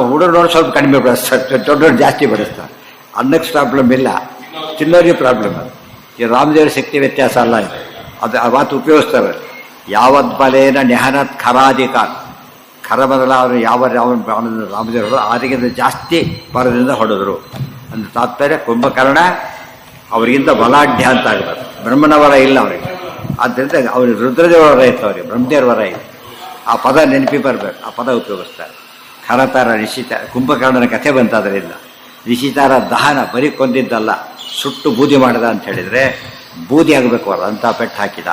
ಹುಡುಗರು ನೋಡಿ ಸ್ವಲ್ಪ ಕಡಿಮೆ ಬಡಿಸ್ತಾರೆ, ದೊಡ್ಡವ್ರು ಜಾಸ್ತಿ ಬಡಿಸ್ತಾರೆ. ಅನ್ನಕ್ಕೆ ಪ್ರಾಬ್ಲಮ್ ಇಲ್ಲ, ತಿನ್ನೋರಿಗೆ ಪ್ರಾಬ್ಲಮ್. ಅದು ಈ ರಾಮದೇವರ ಶಕ್ತಿ ವ್ಯತ್ಯಾಸ ಅಲ್ಲ ಇದೆ. ಅದು ಆ ಮಾತು ಉಪಯೋಗಿಸ್ತಾರೆ. ಯಾವತ್ ಬಲೇನ ನೆಹನತ್ ಖರಾಧಿಕಾನ್. ಖರ ಬದಲ ಅವರು ಯಾವ ರಾಮದೇವರು ಅದಕ್ಕಿಂತ ಜಾಸ್ತಿ ಬರದಿಂದ ಹೊಡೆದ್ರು ಅಂತ ತಾತ್ಪರ್ಯ. ಕುಂಭಕರ್ಣ ಅವರಿಗಿಂತ ಬಲಾಢ್ಯ ಅಂತ ಆಗಬೇಕು. ಬ್ರಹ್ಮನ ವರ ಇಲ್ಲ ಅವರಿಗೆ, ಆದ್ದರಿಂದ ಅವ್ರಿಗೆ ರುದ್ರದೇವರ ವರ ಇತ್ತು, ಅವರಿಗೆ ಬ್ರಹ್ಮದೇವರ ವರ ಇದೆ. ಆ ಪದ ನೆನಪಿ ಬರಬೇಕು, ಆ ಪದ ಉಪಯೋಗಿಸ್ತಾರೆ. ಖರತರ ನಿಶಿತ. ಕುಂಭಕರ್ಣನ ಕಥೆ ಬಂತಾದ್ರಿಂದ ನಿಶಿತಾರ ದಹನ ಬರೀ ಕೊಂದಿದ್ದಲ್ಲ, ಸುಟ್ಟು ಬೂದಿ ಮಾಡಿದ ಅಂತ ಹೇಳಿದರೆ ಬೂದಿ ಆಗಬೇಕು ಅಲ್ಲ ಅಂತ ಪೆಟ್ಟು ಹಾಕಿದ.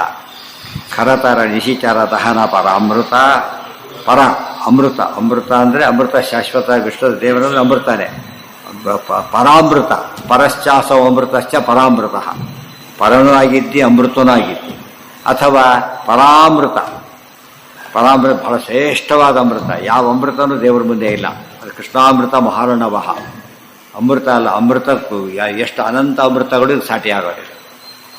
ಖರತರ ನಿಶಿಚಾರ ದಹನ ಪರ ಅಮೃತ. ಪರ ಅಮೃತ. ಅಮೃತ ಅಂದರೆ ಅಮೃತ ಶಾಶ್ವತ. ವಿಷ್ಣು ದೇವರಲ್ಲಿ ಅಮೃತನೇ ಪರಾಮೃತ. ಪರಶ್ಚಾಸೋ ಅಮೃತಶ್ಚ ಪರಾಮೃತ. ಪರನೂ ಆಗಿದ್ದಿ, ಅಮೃತನೂ ಆಗಿದ್ದಿ. ಅಥವಾ ಪರಾಮೃತ. ಪರಾಮೃತ ಬಹಳ ಶ್ರೇಷ್ಠವಾದ ಅಮೃತ. ಯಾವ ಅಮೃತನೂ ದೇವರ ಮುಂದೆ ಇಲ್ಲ. ಅದು ಕೃಷ್ಣಾಮೃತ ಮಹಾರ್ಣವಃ. ಅಮೃತ ಅಲ್ಲ, ಅಮೃತಕ್ಕೂ ಎಷ್ಟು ಅನಂತ ಅಮೃತಗಳು ಸಾಟಿ ಆಗೋದಿಲ್ಲ.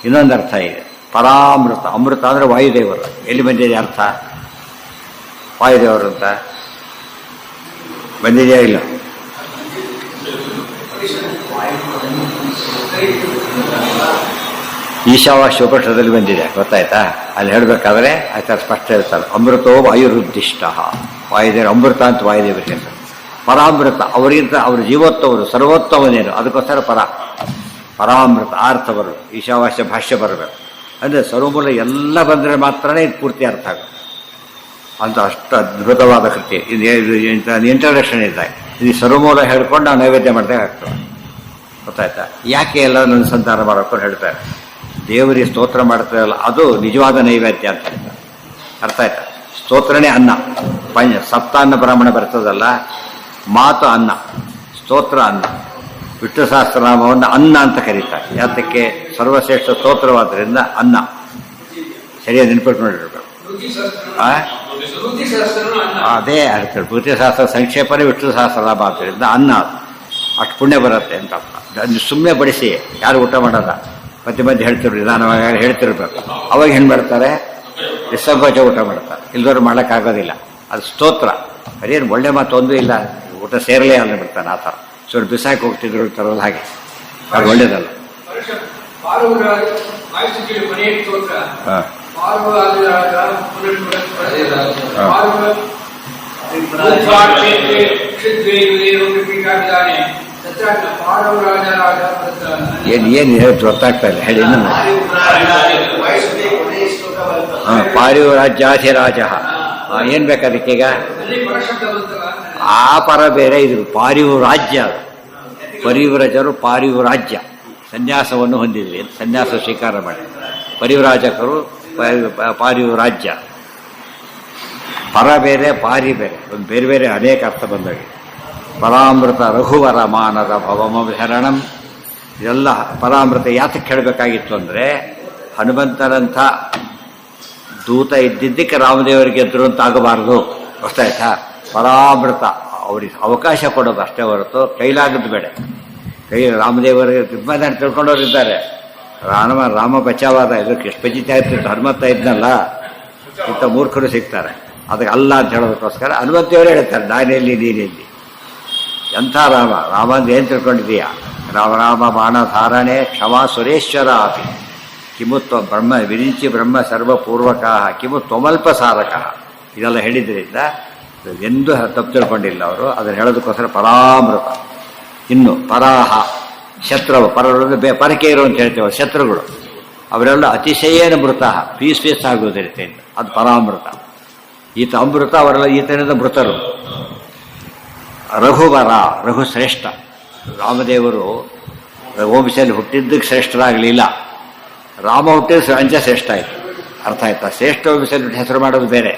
ಇನ್ನೊಂದು ಅರ್ಥ ಇದೆ, ಪರಾಮೃತ. ಅಮೃತ ಅಂದರೆ ವಾಯುದೇವರು. ಎಲ್ಲಿ ಬಂದಿದೆ ಅರ್ಥ? ವಾಯುದೇವರು ಅಂತ ಬಂದಿದೆಯಾ? ಇಲ್ಲ. ಈಶಾವಾಸ್ಯ ಉಪನಿಷದಲ್ಲಿ ಬಂದಿದೆ, ಗೊತ್ತಾಯ್ತಾ? ಅಲ್ಲಿ ಹೇಳಬೇಕಾದ್ರೆ ಆಯ್ತಾ ಸ್ಪಷ್ಟ ಹೇಳ್ತಾರೆ. ಅಮೃತೋ ವಾಯುರುದ್ದಿಷ್ಟ. ವಾಯುದೇವರು ಅಮೃತ ಅಂತ ವಾಯುದೇವರಿಗೆ ಹೆಸರು. ಪರಾಮೃತ ಅವರಿಗಿಂತ ಅವ್ರ ಜೀವೋತ್ತವರು ಸರ್ವೋತ್ತಮನೇನು, ಅದಕ್ಕೋಸ್ಕರ ಪರಾಮೃತ ಅರ್ಥ ಬರಬೇಕು. ಈಶಾವಾಸ್ಯ ಭಾಷ್ಯ ಬರಬೇಕು. ಅಂದರೆ ಸರ್ವಮೂಲ ಎಲ್ಲ ಬಂದರೆ ಮಾತ್ರನೇ ಇದು ಪೂರ್ತಿ ಅರ್ಥ ಆಗುತ್ತೆ ಅಂತ. ಅಷ್ಟು ಅದ್ಭುತವಾದ ಕೃತಿ ಇದು. ಇಂಟ್ರಡಕ್ಷನ್ ಇದ್ದಾಗ ಇದು ಸರ್ವಮೂಲ ಹೇಳ್ಕೊಂಡು ನಾವು ನೈವೇದ್ಯ ಮಾಡಿದಾಗ ಆಗ್ತದೆ. ಗೊತ್ತಾಯ್ತಾ? ಯಾಕೆ ಎಲ್ಲ ನನ್ನ ಸಂತಾನ ಮಾಡ್ಕೊಂಡು ಹೇಳ್ತಾರೆ. ದೇವರಿಗೆ ಸ್ತೋತ್ರ ಮಾಡ್ತಾರಲ್ಲ, ಅದು ನಿಜವಾದ ನೈವೇದ್ಯ ಅಂತ ಹೇಳ್ತಾರೆ. ಅರ್ಥ ಆಯ್ತಾ? ಸ್ತೋತ್ರನೇ ಅನ್ನ. ಸಪ್ತಾನ್ನ ಬ್ರಾಹ್ಮಣ ಬರ್ತದಲ್ಲ, ಮಾತು ಅನ್ನ, ಸ್ತೋತ್ರ ಅನ್ನ. ವಿಷ್ಣು ಸಹಸ್ರನಾಮವನ್ನು ಅನ್ನ ಅಂತ ಕರೀತಾರೆ. ಯಾತಕ್ಕೆ? ಸರ್ವಶ್ರೇಷ್ಠ ಸ್ತೋತ್ರವಾದ್ದರಿಂದ ಅನ್ನ. ಸರಿಯಾಗಿ ನೆನಪಿಟ್ಕೊಂಡಿರ್ಬೇಕು. ಅದೇ ಹೇಳ್ತಾರೆ. ವಿಷ್ಣು ಸಹಸ್ರ ಸಂಕ್ಷೇಪನೇ ವಿಷ್ಣು ಸಹಸ್ರನಾಮ ಆದ್ದರಿಂದ ಅನ್ನ. ಅಷ್ಟು ಪುಣ್ಯ ಬರುತ್ತೆ ಅಂತ ಅರ್ಥ. ಸುಮ್ಮನೆ ಬಡಿಸಿ ಯಾರು ಊಟ ಮಾಡೋದ, ಮಧ್ಯೆ ಮಧ್ಯೆ ಹೇಳ್ತಿರ್ಬೇಕು, ನಿಧಾನವಾಗಿ ಹೇಳ್ತಿರ್ಬೇಕು. ಅವಾಗ ಏನು ಮಾಡ್ತಾರೆ? ನಿಸ್ಸಂಕೋಚ ಊಟ ಮಾಡ್ತಾರೆ. ಇಲ್ದವ್ರು ಮಾಡೋಕ್ಕಾಗೋದಿಲ್ಲ. ಅದು ಸ್ತೋತ್ರ. ಅದೇನು ಒಳ್ಳೆ ಮಾತು ಒಂದೂ ಇಲ್ಲ. ಊಟ ಸೇರಲೇ ಅಲ್ಲ ಬಿಡ್ತಾನೆ ಆ ಥರ. ಸ್ವಲ್ಪ ಬಿಸಾಕಿ ಹೋಗ್ತಿದ್ರು ತರೋದು, ಹಾಗೆ ಅದು ಒಳ್ಳೇದಲ್ಲ. ಏನು ಹೇಳಿ ಗೊತ್ತಾಗ್ತಾ ಇಲ್ಲ, ಹೇಳಿ. ಪಾರಿವ್ರಾಜ್ಯಾಧಿರಾಜ. ಏನು ಬೇಕಾದಕ್ಕೀಗ? ಆ ಪರ ಬೇರೆ, ಇದು ಪಾರಿವ್ರಾಜ್ಯ. ಪರಿವ್ರಜರು ಪಾರಿವ್ರಾಜ್ಯ ಸನ್ಯಾಸವನ್ನು ಹೊಂದಿದ್ರಿ, ಸನ್ಯಾಸ ಸ್ವೀಕಾರ ಮಾಡಿ. ಪರಿವ್ರಾಜಕರು ಪಾರಿವ್ರಾಜ್ಯ. ಪರ ಬೇರೆ ಪಾರಿ ಬೇರೆ, ಒಂದು ಬೇರೆ ಬೇರೆ ಅನೇಕ ಅರ್ಥ ಬಂದೋಗಿ. ಪರಾಮೃತ ರಘುವರ ಮಾನದ ಭವಮ ಶರಣಂ, ಇದೆಲ್ಲ ಪರಾಮೃತ ಯಾತಕ್ಕೆ ಹೇಳಬೇಕಾಗಿತ್ತು ಅಂದರೆ, ಹನುಮಂತರಂಥ ದೂತ ಇದ್ದಿದ್ದಕ್ಕೆ ರಾಮದೇವರಿಗೆ ಗೆದ್ದರು ಅಂತ ಆಗಬಾರ್ದು. ಗೊತ್ತಾಯ್ತಾ? ಪರಾಮೃತ ಅವ್ರಿಗೆ ಅವಕಾಶ ಕೊಡೋದು ಅಷ್ಟೇ ಹೊರತು ಕೈಲಾಗದ್ದು ಬೇಡ. ರಾಮದೇವರಿಗೆ ತುಂಬ ತಿಳ್ಕೊಂಡವ್ರು ಇದ್ದಾರೆ. ರಾಮ ಬಚಾವಾದ ಇದಕ್ಕೆ ಎಷ್ಟು ಬಚಿತಾ ಇರ್ತಿತ್ತು, ಹನುಮಂತ ಇದ್ನಲ್ಲ, ಇಂಥ ಮೂರ್ಖರು ಸಿಗ್ತಾರೆ. ಅದಕ್ಕೆ ಅಲ್ಲ ಅಂತ ಹೇಳೋದಕ್ಕೋಸ್ಕರ ಹನುಮಂತೇವರೇ ಹೇಳ್ತಾರೆ, ನಾನೆಲ್ಲಿ ನೀನೆಲ್ಲಿ. ಎಂಥ ರಾಮ ಅಂದ್ರೆ ಏನು ತಿಳ್ಕೊಂಡಿದ್ದೀಯಾ? ರಾಮ ಬಾಣ ಧಾರಣೆ ಕ್ಷಮಾ ಸುರೇಶ್ವರ ಅಪಿ ಕಿಮು ಬ್ರಹ್ಮ ವಿರಿಂಚಿ ಬ್ರಹ್ಮ ಸರ್ವಪೂರ್ವಕ ಕಿಮು ತ್ವಮಲ್ಪ ಸಾರಕ. ಇದೆಲ್ಲ ಹೇಳಿದ್ರಿಂದ ಎಂದೂ ತಪ್ಪು ತಿಳ್ಕೊಂಡಿಲ್ಲ ಅವರು. ಅದನ್ನು ಹೇಳೋದಕ್ಕೋಸ್ಕರ ಪರಾಮೃತ. ಇನ್ನು ಪರಾಹ ಶತ್ರುವು, ಪರಕೆ ಇರು ಅಂತ ಹೇಳ್ತೇವೆ ಶತ್ರುಗಳು, ಅವರೆಲ್ಲ ಅತಿಶಯೇನ ಮೃತ ಪೀಸ್ ಆಗುವುದಿರುತ್ತೆ. ಅದು ಪರಾಮೃತ. ಈತ ಅಮೃತ, ಅವರೆಲ್ಲ ಈತನಿಂದ ಮೃತರು. ರಘುವರ, ರಘು ಶ್ರೇಷ್ಠ. ರಾಮದೇವರು ವಂಶದಲ್ಲಿ ಹುಟ್ಟಿದ್ದಕ್ಕೆ ಶ್ರೇಷ್ಠರಾಗಲಿಲ್ಲ, ರಾಮ ಹುಟ್ಟಿದ ಅಂಚ ಶ್ರೇಷ್ಠ ಆಯಿತು. ಅರ್ಥ ಆಯ್ತಾ? ಶ್ರೇಷ್ಠ ವಂಶದಲ್ಲಿ ಹೆಸರು ಮಾಡೋದು ಬೇರೆ,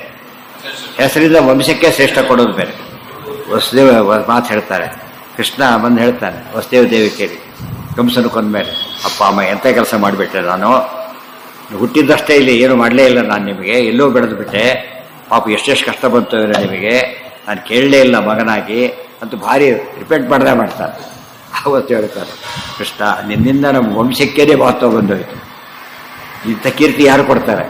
ಹೆಸರಿಂದ ವಂಶಕ್ಕೆ ಶ್ರೇಷ್ಠ ಕೊಡೋದು ಬೇರೆ. ವಸುದೇವ ಮಾತು ಹೇಳ್ತಾರೆ, ಕೃಷ್ಣ ಬಂದು ಹೇಳ್ತಾನೆ ವಸುದೇವ ದೇವಿ ಕೇಳಿ, ಕಂಸನ ಕೊಂದ್ಮೇಲೆ, ಅಪ್ಪ ಅಮ್ಮ ಎಂಥ ಕೆಲಸ ಮಾಡಿಬಿಟ್ಟೆ, ನಾನು ಹುಟ್ಟಿದ್ದಷ್ಟೇ ಇಲ್ಲಿ ಏನು ಮಾಡಲೇ ಇಲ್ಲ, ನಾನು ನಿಮಗೆ ಎಲ್ಲೋ ಬೆಳೆದು ಬಿಟ್ಟೆ, ಪಾಪ ಎಷ್ಟೆಷ್ಟು ಕಷ್ಟ ಬಂತು ಇವರು ನಿಮಗೆ, ನಾನು ಕೇಳಲೇ ಇಲ್ಲ ಮಗನಾಗಿ ಅಂತ ಭಾರಿ ರಿಪೀಟ್ ಮಾಡದೆ ಮಾಡ್ತಾರೆ. ಆವತ್ತು ಹೇಳ್ತಾರೆ, ಕೃಷ್ಣ ನಿನ್ನಿಂದ ನಮ್ಮ ವಂಶಕ್ಕೇನೆ ಮಹತ್ವ ಬಂದೋಯ್ತು, ಇಂಥ ಕೀರ್ತಿ ಯಾರು ಕೊಡ್ತಾರೆ?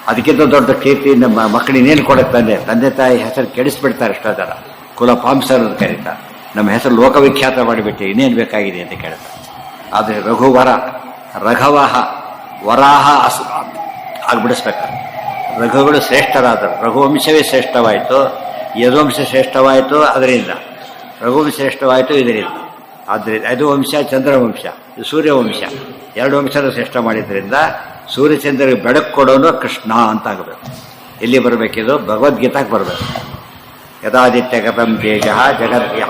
ಅದಕ್ಕಿಂತ ದೊಡ್ಡ ಕೀರ್ತಿ ನಮ್ಮ ಮಕ್ಕಳು ಇನ್ನೇನು ಕೊಡುತ್ತಾನೆ? ತಂದೆ ತಾಯಿ ಹೆಸರು ಕೆಡಿಸ್ಬಿಡ್ತಾರೆ ಎಷ್ಟೋ ಜನ, ಕುಲ ಪಾಂಸರ್ ಅಂತ ಕರೀತಾರೆ. ನಮ್ಮ ಹೆಸರು ಲೋಕವಿಖ್ಯಾತ ಮಾಡಿಬಿಟ್ಟು ಇನ್ನೇನು ಬೇಕಾಗಿದೆ ಅಂತ ಕೇಳ್ತಾರೆ. ಆದರೆ ರಘುವರ, ರಘವಹ ವರಾಹ ಆಗ್ಬಿಡಿಸ್ಬೇಕು. ರಘುಗಳು ಶ್ರೇಷ್ಠರಾದರು, ರಘುವಂಶವೇ ಶ್ರೇಷ್ಠವಾಯಿತು, ಯದುವಂಶ ಶ್ರೇಷ್ಠವಾಯಿತು ಅದರಿಂದ, ರಘುವಂಶ ಶ್ರೇಷ್ಠವಾಯಿತು ಇದರಿಂದ. ಆದ್ದರಿಂದ ಅದು ವಂಶ ಚಂದ್ರವಂಶ, ಇದು ಸೂರ್ಯವಂಶ, ಎರಡು ವಂಶದ ಶ್ರೇಷ್ಠ ಮಾಡಿದ್ರಿಂದ ಸೂರ್ಯಚಂದ್ರಿಗೆ ಬೆಳಕು ಕೊಡೋನು ಕೃಷ್ಣ ಅಂತ ಆಗಬೇಕು. ಎಲ್ಲಿ ಬರಬೇಕಿದು? ಭಗವದ್ಗೀತಾಗೆ ಬರಬೇಕು. ಯದಾದಿತ್ಯಗತಂ ತೇಜ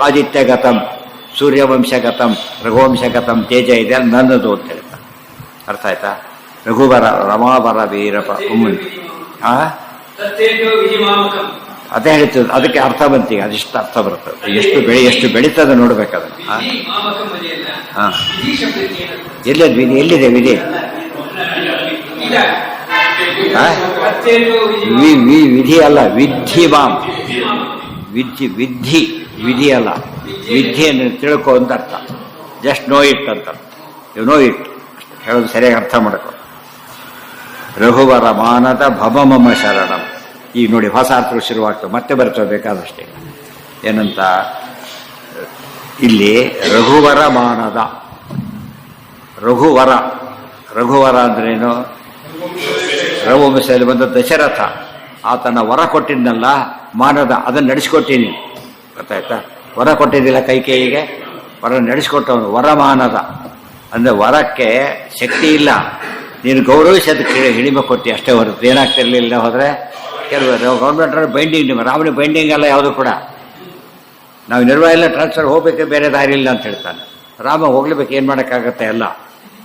ಆದಿತ್ಯಗತಂ ಸೂರ್ಯವಂಶಗತಂ ರಘುವಂಶಗತಂ ತೇಜ ಇದೆ ಅಲ್ಲಿ ನನ್ನದು ಅಂತ ಹೇಳ್ತಾರೆ. ಅರ್ಥ ಆಯ್ತಾ? ರಘುವರ ರಮಾವರ ವೀರಪ ಅದೇ ಹೇಳ್ತದೆ. ಅದಕ್ಕೆ ಅರ್ಥ ಬಂತೀಗ, ಅದಿಷ್ಟು ಅರ್ಥ ಬರ್ತದೆ. ಎಷ್ಟು ಬೆಳೀತದೆ ನೋಡ್ಬೇಕದನ್ನು. ಹಾಂ, ಎಲ್ಲಿದೆ ವಿಧಿ? ವಿಧಿ ಅಲ್ಲ, ವಿಧಿ ಮಾಮ್. ವಿಧಿ ಅಲ್ಲ, ವಿಧಿಯನ್ನು ತಿಳ್ಕೊ ಅಂತ ಅರ್ಥ. ಜಸ್ಟ್ ನೋ ಇಟ್ ಅಂತ, ನೋ ಇಟ್ ಹೇಳೋದು ಸರಿಯಾಗಿ ಅರ್ಥ ಮಾಡ್ಕೊ. ರಘುವರ ಮಾನದ ಭವಮಮ ಶರಣಂ. ಈಗ ನೋಡಿ ಹೊಸ ಅರ್ಥಗಳು ಶುರುವಾಗ್ತವೆ, ಮತ್ತೆ ಬರ್ತವೆ ಬೇಕಾದಷ್ಟೇ. ಏನಂತ ಇಲ್ಲಿ ರಘುವರ ಮಾನದ, ರಘುವರ ಅಂದ್ರೇನು? ರಘುವಂಶದಲ್ಲಿ ಬಂದ ದಶರಥ, ಆತನ ವರ ಕೊಟ್ಟಿದ್ನಲ್ಲ ಮಾನದ, ಅದನ್ನು ನಡೆಸ್ಕೊಟ್ಟೀನಿ. ಗೊತ್ತಾಯ್ತಾ? ವರ ಕೊಟ್ಟಿದ್ದಿಲ್ಲ ಕೈಕೇಯಿಗೆ, ವರ ನಡೆಸ್ಕೊಟ್ಟವನು ವರಮಾನದ. ಅಂದರೆ ವರಕ್ಕೆ ಶಕ್ತಿ ಇಲ್ಲ, ನೀನು ಗೌರವಿಸಿ ಅದಕ್ಕೆ ಹಿಡಿಮೆ ಕೊಟ್ಟು ಅಷ್ಟೇ ಹೊರತು ಏನಾಗ್ತಿರ್ಲಿಲ್ಲ. ಹೋದರೆ ಕೆಲವರು ಗೌರ್ಮೆಂಟ್ ಬೈಂಡಿಂಗ್, ರಾಮನ ಬೈಂಡಿಂಗ್ ಅಲ್ಲ ಯಾವುದು ಕೂಡ. ನಾವು ನಿರ್ವಹಣೆ ಟ್ರಾನ್ಸ್ಫರ್ ಹೋಗ್ಬೇಕು, ಬೇರೆ ದಾರಿ ಇಲ್ಲ ಅಂತ ಹೇಳ್ತಾನೆ. ರಾಮ ಹೋಗ್ಲೇಬೇಕು, ಏನು ಮಾಡೋಕ್ಕಾಗತ್ತೆ? ಎಲ್ಲ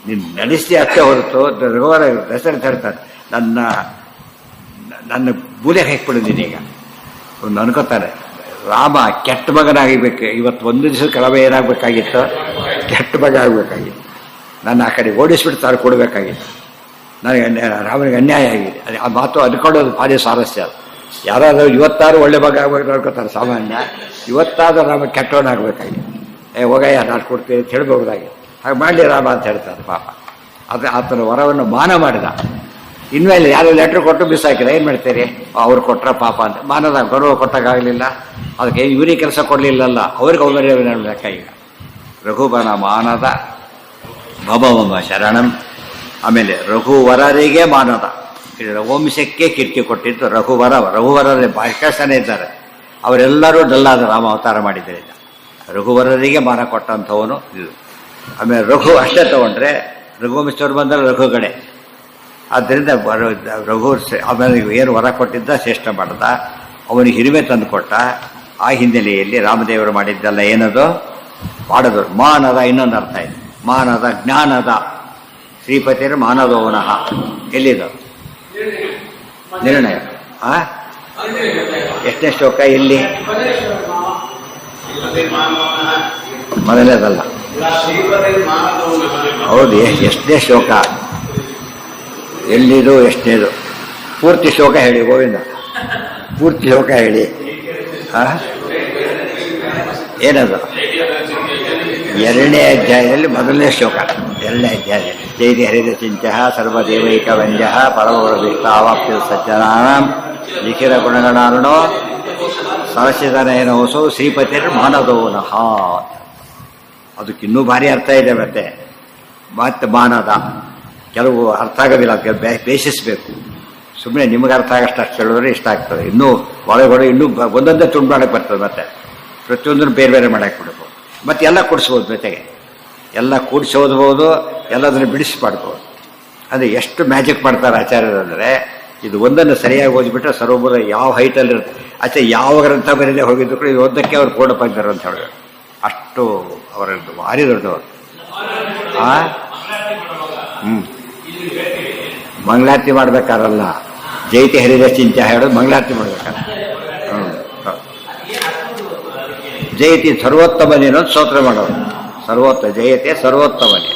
ನೀನು ನಡೆಸಿ ಅಷ್ಟೇ ಹೊರತು. ರಘುವರ ದಶರಥ ಹೇಳ್ತಾನೆ, ನನ್ನ ಬೂಲೆ ಹಾಕ್ಬಿಡಿದ್ದೀನಿ. ಈಗ ಒಂದು ಅನ್ಕೋತಾರೆ, ರಾಮ ಕೆಟ್ಟ ಮಗನಾಗಬೇಕು. ಇವತ್ತು ಒಂದು ದಿವಸ ಕೆಳಗೆ ಏನಾಗಬೇಕಾಗಿತ್ತು? ಕೆಟ್ಟ ಮಗ ಆಗಬೇಕಾಗಿತ್ತು. ನನ್ನ ಆ ಕಡೆ ಓಡಿಸ್ಬಿಟ್ಟು ತಾನು ಕೊಡಬೇಕಾಗಿತ್ತು. ನನಗೆ ರಾಮನಿಗೆ ಅನ್ಯಾಯ ಆಗಿದೆ. ಆ ಮಾತು ಅನ್ಕೊಳ್ಳೋದು ಭಾರಿ ಸ್ವಾರಸ್ಯ. ಅದು ಯಾರಾದರೂ ಇವತ್ತಾರು ಒಳ್ಳೆ ಮಗ ಆಗ್ಬೇಕು ನೋಡ್ಕೋತಾರೆ ಸಾಮಾನ್ಯ. ಇವತ್ತಾದ್ರೂ ರಾಮ ಕೆಟ್ಟವನಾಗಬೇಕಾಗಿತ್ತು. ಹೋಗಯ್ಯ ನಾನು ಕೊಡ್ತೀನಿ ಅಂತ ಹೇಳ್ಬೋದಾಗಿತ್ತು. ಹಾಗೆ ಮಾಡಲಿ ರಾಮ ಅಂತ ಹೇಳ್ತಾರೆ ಪಾಪ. ಅದು ಆತನ ವರವನ್ನು ಮಾನ ಮಾಡಿದ. ಇನ್ಮೇಲೆ ಯಾರು ಲೆಟ್ರ್ ಕೊಟ್ಟು ಮಿಸ್ ಹಾಕಿಲ್ಲ, ಏನು ಮಾಡ್ತೀರಿ? ಅವ್ರು ಕೊಟ್ರ ಪಾಪ ಅಂತ ಮಾನದ ಗೌರವ ಕೊಟ್ಟಾಗಲಿಲ್ಲ. ಅದಕ್ಕೆ ಇವರಿಗೆ ಕೆಲಸ ಕೊಡಲಿಲ್ಲಲ್ಲ, ಅವ್ರಿಗೆ ಅವರೇ ಲೆಕ್ಕ. ಈಗ ರಘುಬನ ಮಾನದ ಭವಮ ಶರಣಂ. ಆಮೇಲೆ ರಘುವರರಿಗೆ ಮಾನದ, ರಘುವಂಶಕ್ಕೆ ಕೀರ್ತಿ ಕೊಟ್ಟಿದ್ದು ರಘುವರರೇ ಭಾಷಾನೇ ಇದ್ದಾರೆ. ಅವರೆಲ್ಲರೂ ಡಲ್ಲಾದ ರಾಮ ಅವತಾರ ಮಾಡಿದ್ದರಿಂದ ರಘುವರರಿಗೆ ಮಾನ ಕೊಟ್ಟಂಥವನು ಇದು. ಆಮೇಲೆ ರಘು ಅಷ್ಟೇ ತಗೊಂಡ್ರೆ ರಘುವಂಶದವ್ರು ಬಂದರೆ ರಘುಗಡೆ. ಆದ್ದರಿಂದ ರಘು ಆಮೇಲೆ ಏನು ವರ ಕೊಟ್ಟಿದ್ದ ಶ್ರೇಷ್ಠ ಮಾಡ್ದ, ಅವನಿಗೆ ಹಿರಿಮೆ ತಂದು ಕೊಟ್ಟ. ಆ ಹಿನ್ನೆಲೆಯಲ್ಲಿ ರಾಮದೇವರು ಮಾಡಿದ್ದಲ್ಲ ಏನದು ಮಾಡೋದು ಮಾನದ. ಇನ್ನೊಂದು ಅರ್ಥ ಇದೆ, ಮಾನದ ಜ್ಞಾನದ. ಶ್ರೀಪತಿಯರು ಮಾನದೋವನಃ. ಎಲ್ಲಿದು ನಿರ್ಣಯ? ಎಷ್ಟನೇ ಶ್ಲೋಕ ಇಲ್ಲಿ? ಮೊದಲನೇದಲ್ಲ. ಹೌದು, ಎಷ್ಟನೇ ಶ್ಲೋಕ? ಎಲ್ಲಿದು ಎಷ್ಟನೇದು? ಪೂರ್ತಿ ಶ್ಲೋಕ ಹೇಳಿ ಗೋವಿಂದ, ಪೂರ್ತಿ ಶ್ಲೋಕ ಹೇಳಿ. ಏನದು? ಎರಡನೇ ಅಧ್ಯಾಯದಲ್ಲಿ ಮೊದಲನೇ ಶ್ಲೋಕ. ಎರಡನೇ ಅಧ್ಯಾಯದಲ್ಲಿ ಜೈತಿ ಹರಿದ ಚಿಂಚ ಸರ್ವದೇವೈಕ ವಂದ್ಯ ಪರಮಗುರುವಿಷ್ಟಾವಾಪ್ಯ ಸಜ್ಜನಾಂ ಲಿಖಿತ ಗುಣಗಣಾರ್ಣೋ ಸರಸಿದನೇನೋಸೋ ಶ್ರೀಪತಿರ್ ಮಾನದೋನಃ. ಅದಕ್ಕಿನ್ನೂ ಭಾರಿ ಅರ್ಥ ಇದೆ. ಮತ್ತೆ ಮಾನದ ಕೆಲವು ಅರ್ಥ ಆಗೋದಿಲ್ಲ, ಬೇಸಿಸಬೇಕು. ಸುಮ್ಮನೆ ನಿಮಗೆ ಅರ್ಥ ಆಗಷ್ಟು ಹೇಳಿದ್ರೆ ಇಷ್ಟ ಆಗ್ತದೆ. ಇನ್ನೂ ಒಳಗಡೆ ಇನ್ನೂ ಒಂದೊಂದೇ ತುಂಡು ಮಾಡಕ್ಕೆ ಬರ್ತದೆ. ಮತ್ತೆ ಪ್ರತಿಯೊಂದನ್ನು ಬೇರೆ ಬೇರೆ ಮಾಡಕ್ಕೆ ಬಿಡ್ಬೋದು. ಮತ್ತೆ ಎಲ್ಲ ಕೂಡಿಸ್ಬೋದು, ಜೊತೆಗೆ ಎಲ್ಲ ಕೂಡಿಸಿ ಓದ್ಬೋದು, ಎಲ್ಲದನ್ನು ಬಿಡಿಸ್ಬಾಡ್ಬೋದು. ಅಂದರೆ ಎಷ್ಟು ಮ್ಯಾಜಿಕ್ ಮಾಡ್ತಾರೆ ಆಚಾರ್ಯರಂದರೆ, ಇದು ಒಂದನ್ನು ಸರಿಯಾಗಿ ಓದಿಬಿಟ್ರೆ ಸರ್ವೊಬ್ಬರು ಯಾವ ಹೈಟಲ್ಲಿ ಇರುತ್ತೆ. ಆಚೆ ಯಾವ ಗ್ರಂಥ ಬರೀದೇ ಹೋಗಿದ್ರು ಕೂಡ ಇದು ಓದಕ್ಕೆ ಅವ್ರು ಪೂರ್ಣಪಂಚರು ಅಂತ ಹೇಳಿದ್ರು. ಅಷ್ಟು ಅವರದ್ದು ಭಾರಿ ದೊಡ್ಡವರು. ಮಂಗಳಾರತಿ ಮಾಡ್ಬೇಕಾರಲ್ಲ, ಜೈತಿ ಹರಿದ ಚಿಂಚ ಹೇಳೋದು ಮಂಗಳಾರತಿ ಮಾಡ್ಬೇಕಾರೆ. ಜಯತಿ ಸರ್ವೋತ್ತಮನೇ ಅನ್ನೋದು ಸ್ತೋತ್ರ ಮಾಡೋದು. ಜಯತೆ ಸರ್ವೋತ್ತಮನೇ.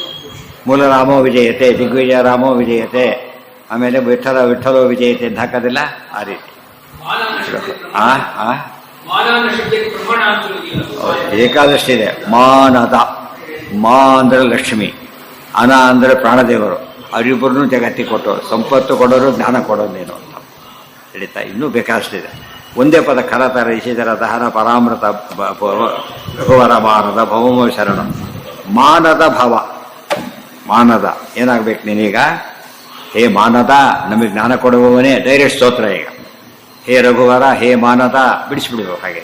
ಮೂಲ ರಾಮೋ ವಿಜಯತೆ, ದಿಗ್ವಿಜಯ ರಾಮೋ ವಿಜಯತೆ, ಆಮೇಲೆ ವಿಠಲೋ ವಿಜಯತೆ ಅಂತ ಹಾಕೋದಿಲ್ಲ. ಆ ರೀತಿ ಏಕಾದಶಿ ಇದೆ. ಮಾನದ, ಮಾ ಅಂದರೆ ಲಕ್ಷ್ಮಿ, ಅನ ಅಂದರೆ ಪ್ರಾಣದೇವರು. ಅವರಿಬ್ಬರನ್ನು ಜಗತ್ತಿಗೆ ಕೊಟ್ಟರು. ಸಂಪತ್ತು ಕೊಡೋರು, ಜ್ಞಾನ ಕೊಡೋದೇನು ಅಂತ ಹೇಳಿತಾ. ಇನ್ನೂ ಬೇಕಾದಷ್ಟಿದೆ. ಒಂದೇ ಪದ ಕರತರ ಇಸಿದರ ದಹನ ಪರಾಮೃತ ಭಗವರ ಮಾನದ ಭವಮ ಶರಣ. ಮಾನದ ಭವ, ಮಾನದ ಏನಾಗ್ಬೇಕು ನೀನೀಗ? ಹೇ ಮಾನದ, ನಮಗೆ ಜ್ಞಾನ ಕೊಡುವವನೇ. ಡೈರೆಕ್ಟ್ ಸ್ತೋತ್ರ ಈಗ. ಹೇ ರಘುವರ, ಹೇ ಮಾನದ, ಬಿಡಿಸ್ಬಿಡ್ಬೇಕು ಹಾಗೆ.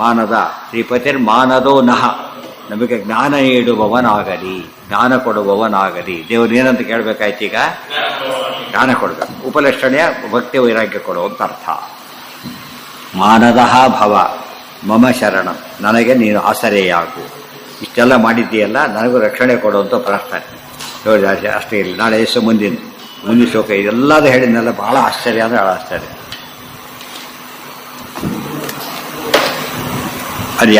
ಮಾನದ ಶ್ರೀಪತಿರ್ ಮಾನದೋ ನಹ, ನಮಗೆ ಜ್ಞಾನ ನೀಡುವವನಾಗಲಿ, ಜ್ಞಾನ ಕೊಡುವವನಾಗಲಿ. ದೇವರು ಏನಂತ ಕೇಳಬೇಕಾಯ್ತು ಈಗ? ಜ್ಞಾನ ಕೊಡಬೇಕು. ಉಪಲಕ್ಷಣೆಯ ಭಕ್ತಿ ವೈರಾಗ್ಯ ಕೊಡುವಂತ ಅರ್ಥ. ಮಾನದ ಭವ ಮಮ ಶರಣ, ನನಗೆ ನೀನು ಆಸರೆಯಾಗು. ಇಷ್ಟೆಲ್ಲ ಮಾಡಿದ್ದೀಯಲ್ಲ, ನನಗೂ ರಕ್ಷಣೆ ಕೊಡುವಂಥ ಪ್ರಾರ್ಥನೆ. ಅಷ್ಟೇ ಇಲ್ಲ. ನಾಳೆ ಮುಂದಿನ ಶ್ಲೋಕ ಇದೆಲ್ಲದೂ ಹೇಳಿದ್ನೆಲ್ಲ ಬಹಳ ಆಶ್ಚರ್ಯ ಅಂದರೆ ಬಹಳ ಆಶ್ಚರ್ಯ. ಅದು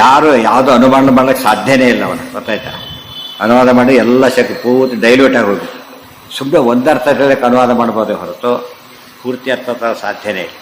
ಯಾವುದೋ ಅನುಮಾನ ಮಾಡೋಕ್ಕೆ ಸಾಧ್ಯನೇ ಇಲ್ಲ. ಅವನು ಗೊತ್ತಾಯ್ತಾ? ಅನುವಾದ ಮಾಡಿ ಎಲ್ಲ ಶಕ್ತಿ ಪೂರ್ತಿ ಡೈಲ್ಯೂಟ್ ಆಗೋದು. ಸುಮ್ಮನೆ ಒಂದರ್ಥಕ್ಕೆ ಅನುವಾದ ಮಾಡ್ಬೋದೇ ಹೊರತು ಪೂರ್ತಿ ಅರ್ಥ ಸಾಧ್ಯನೇ ಇಲ್ಲ.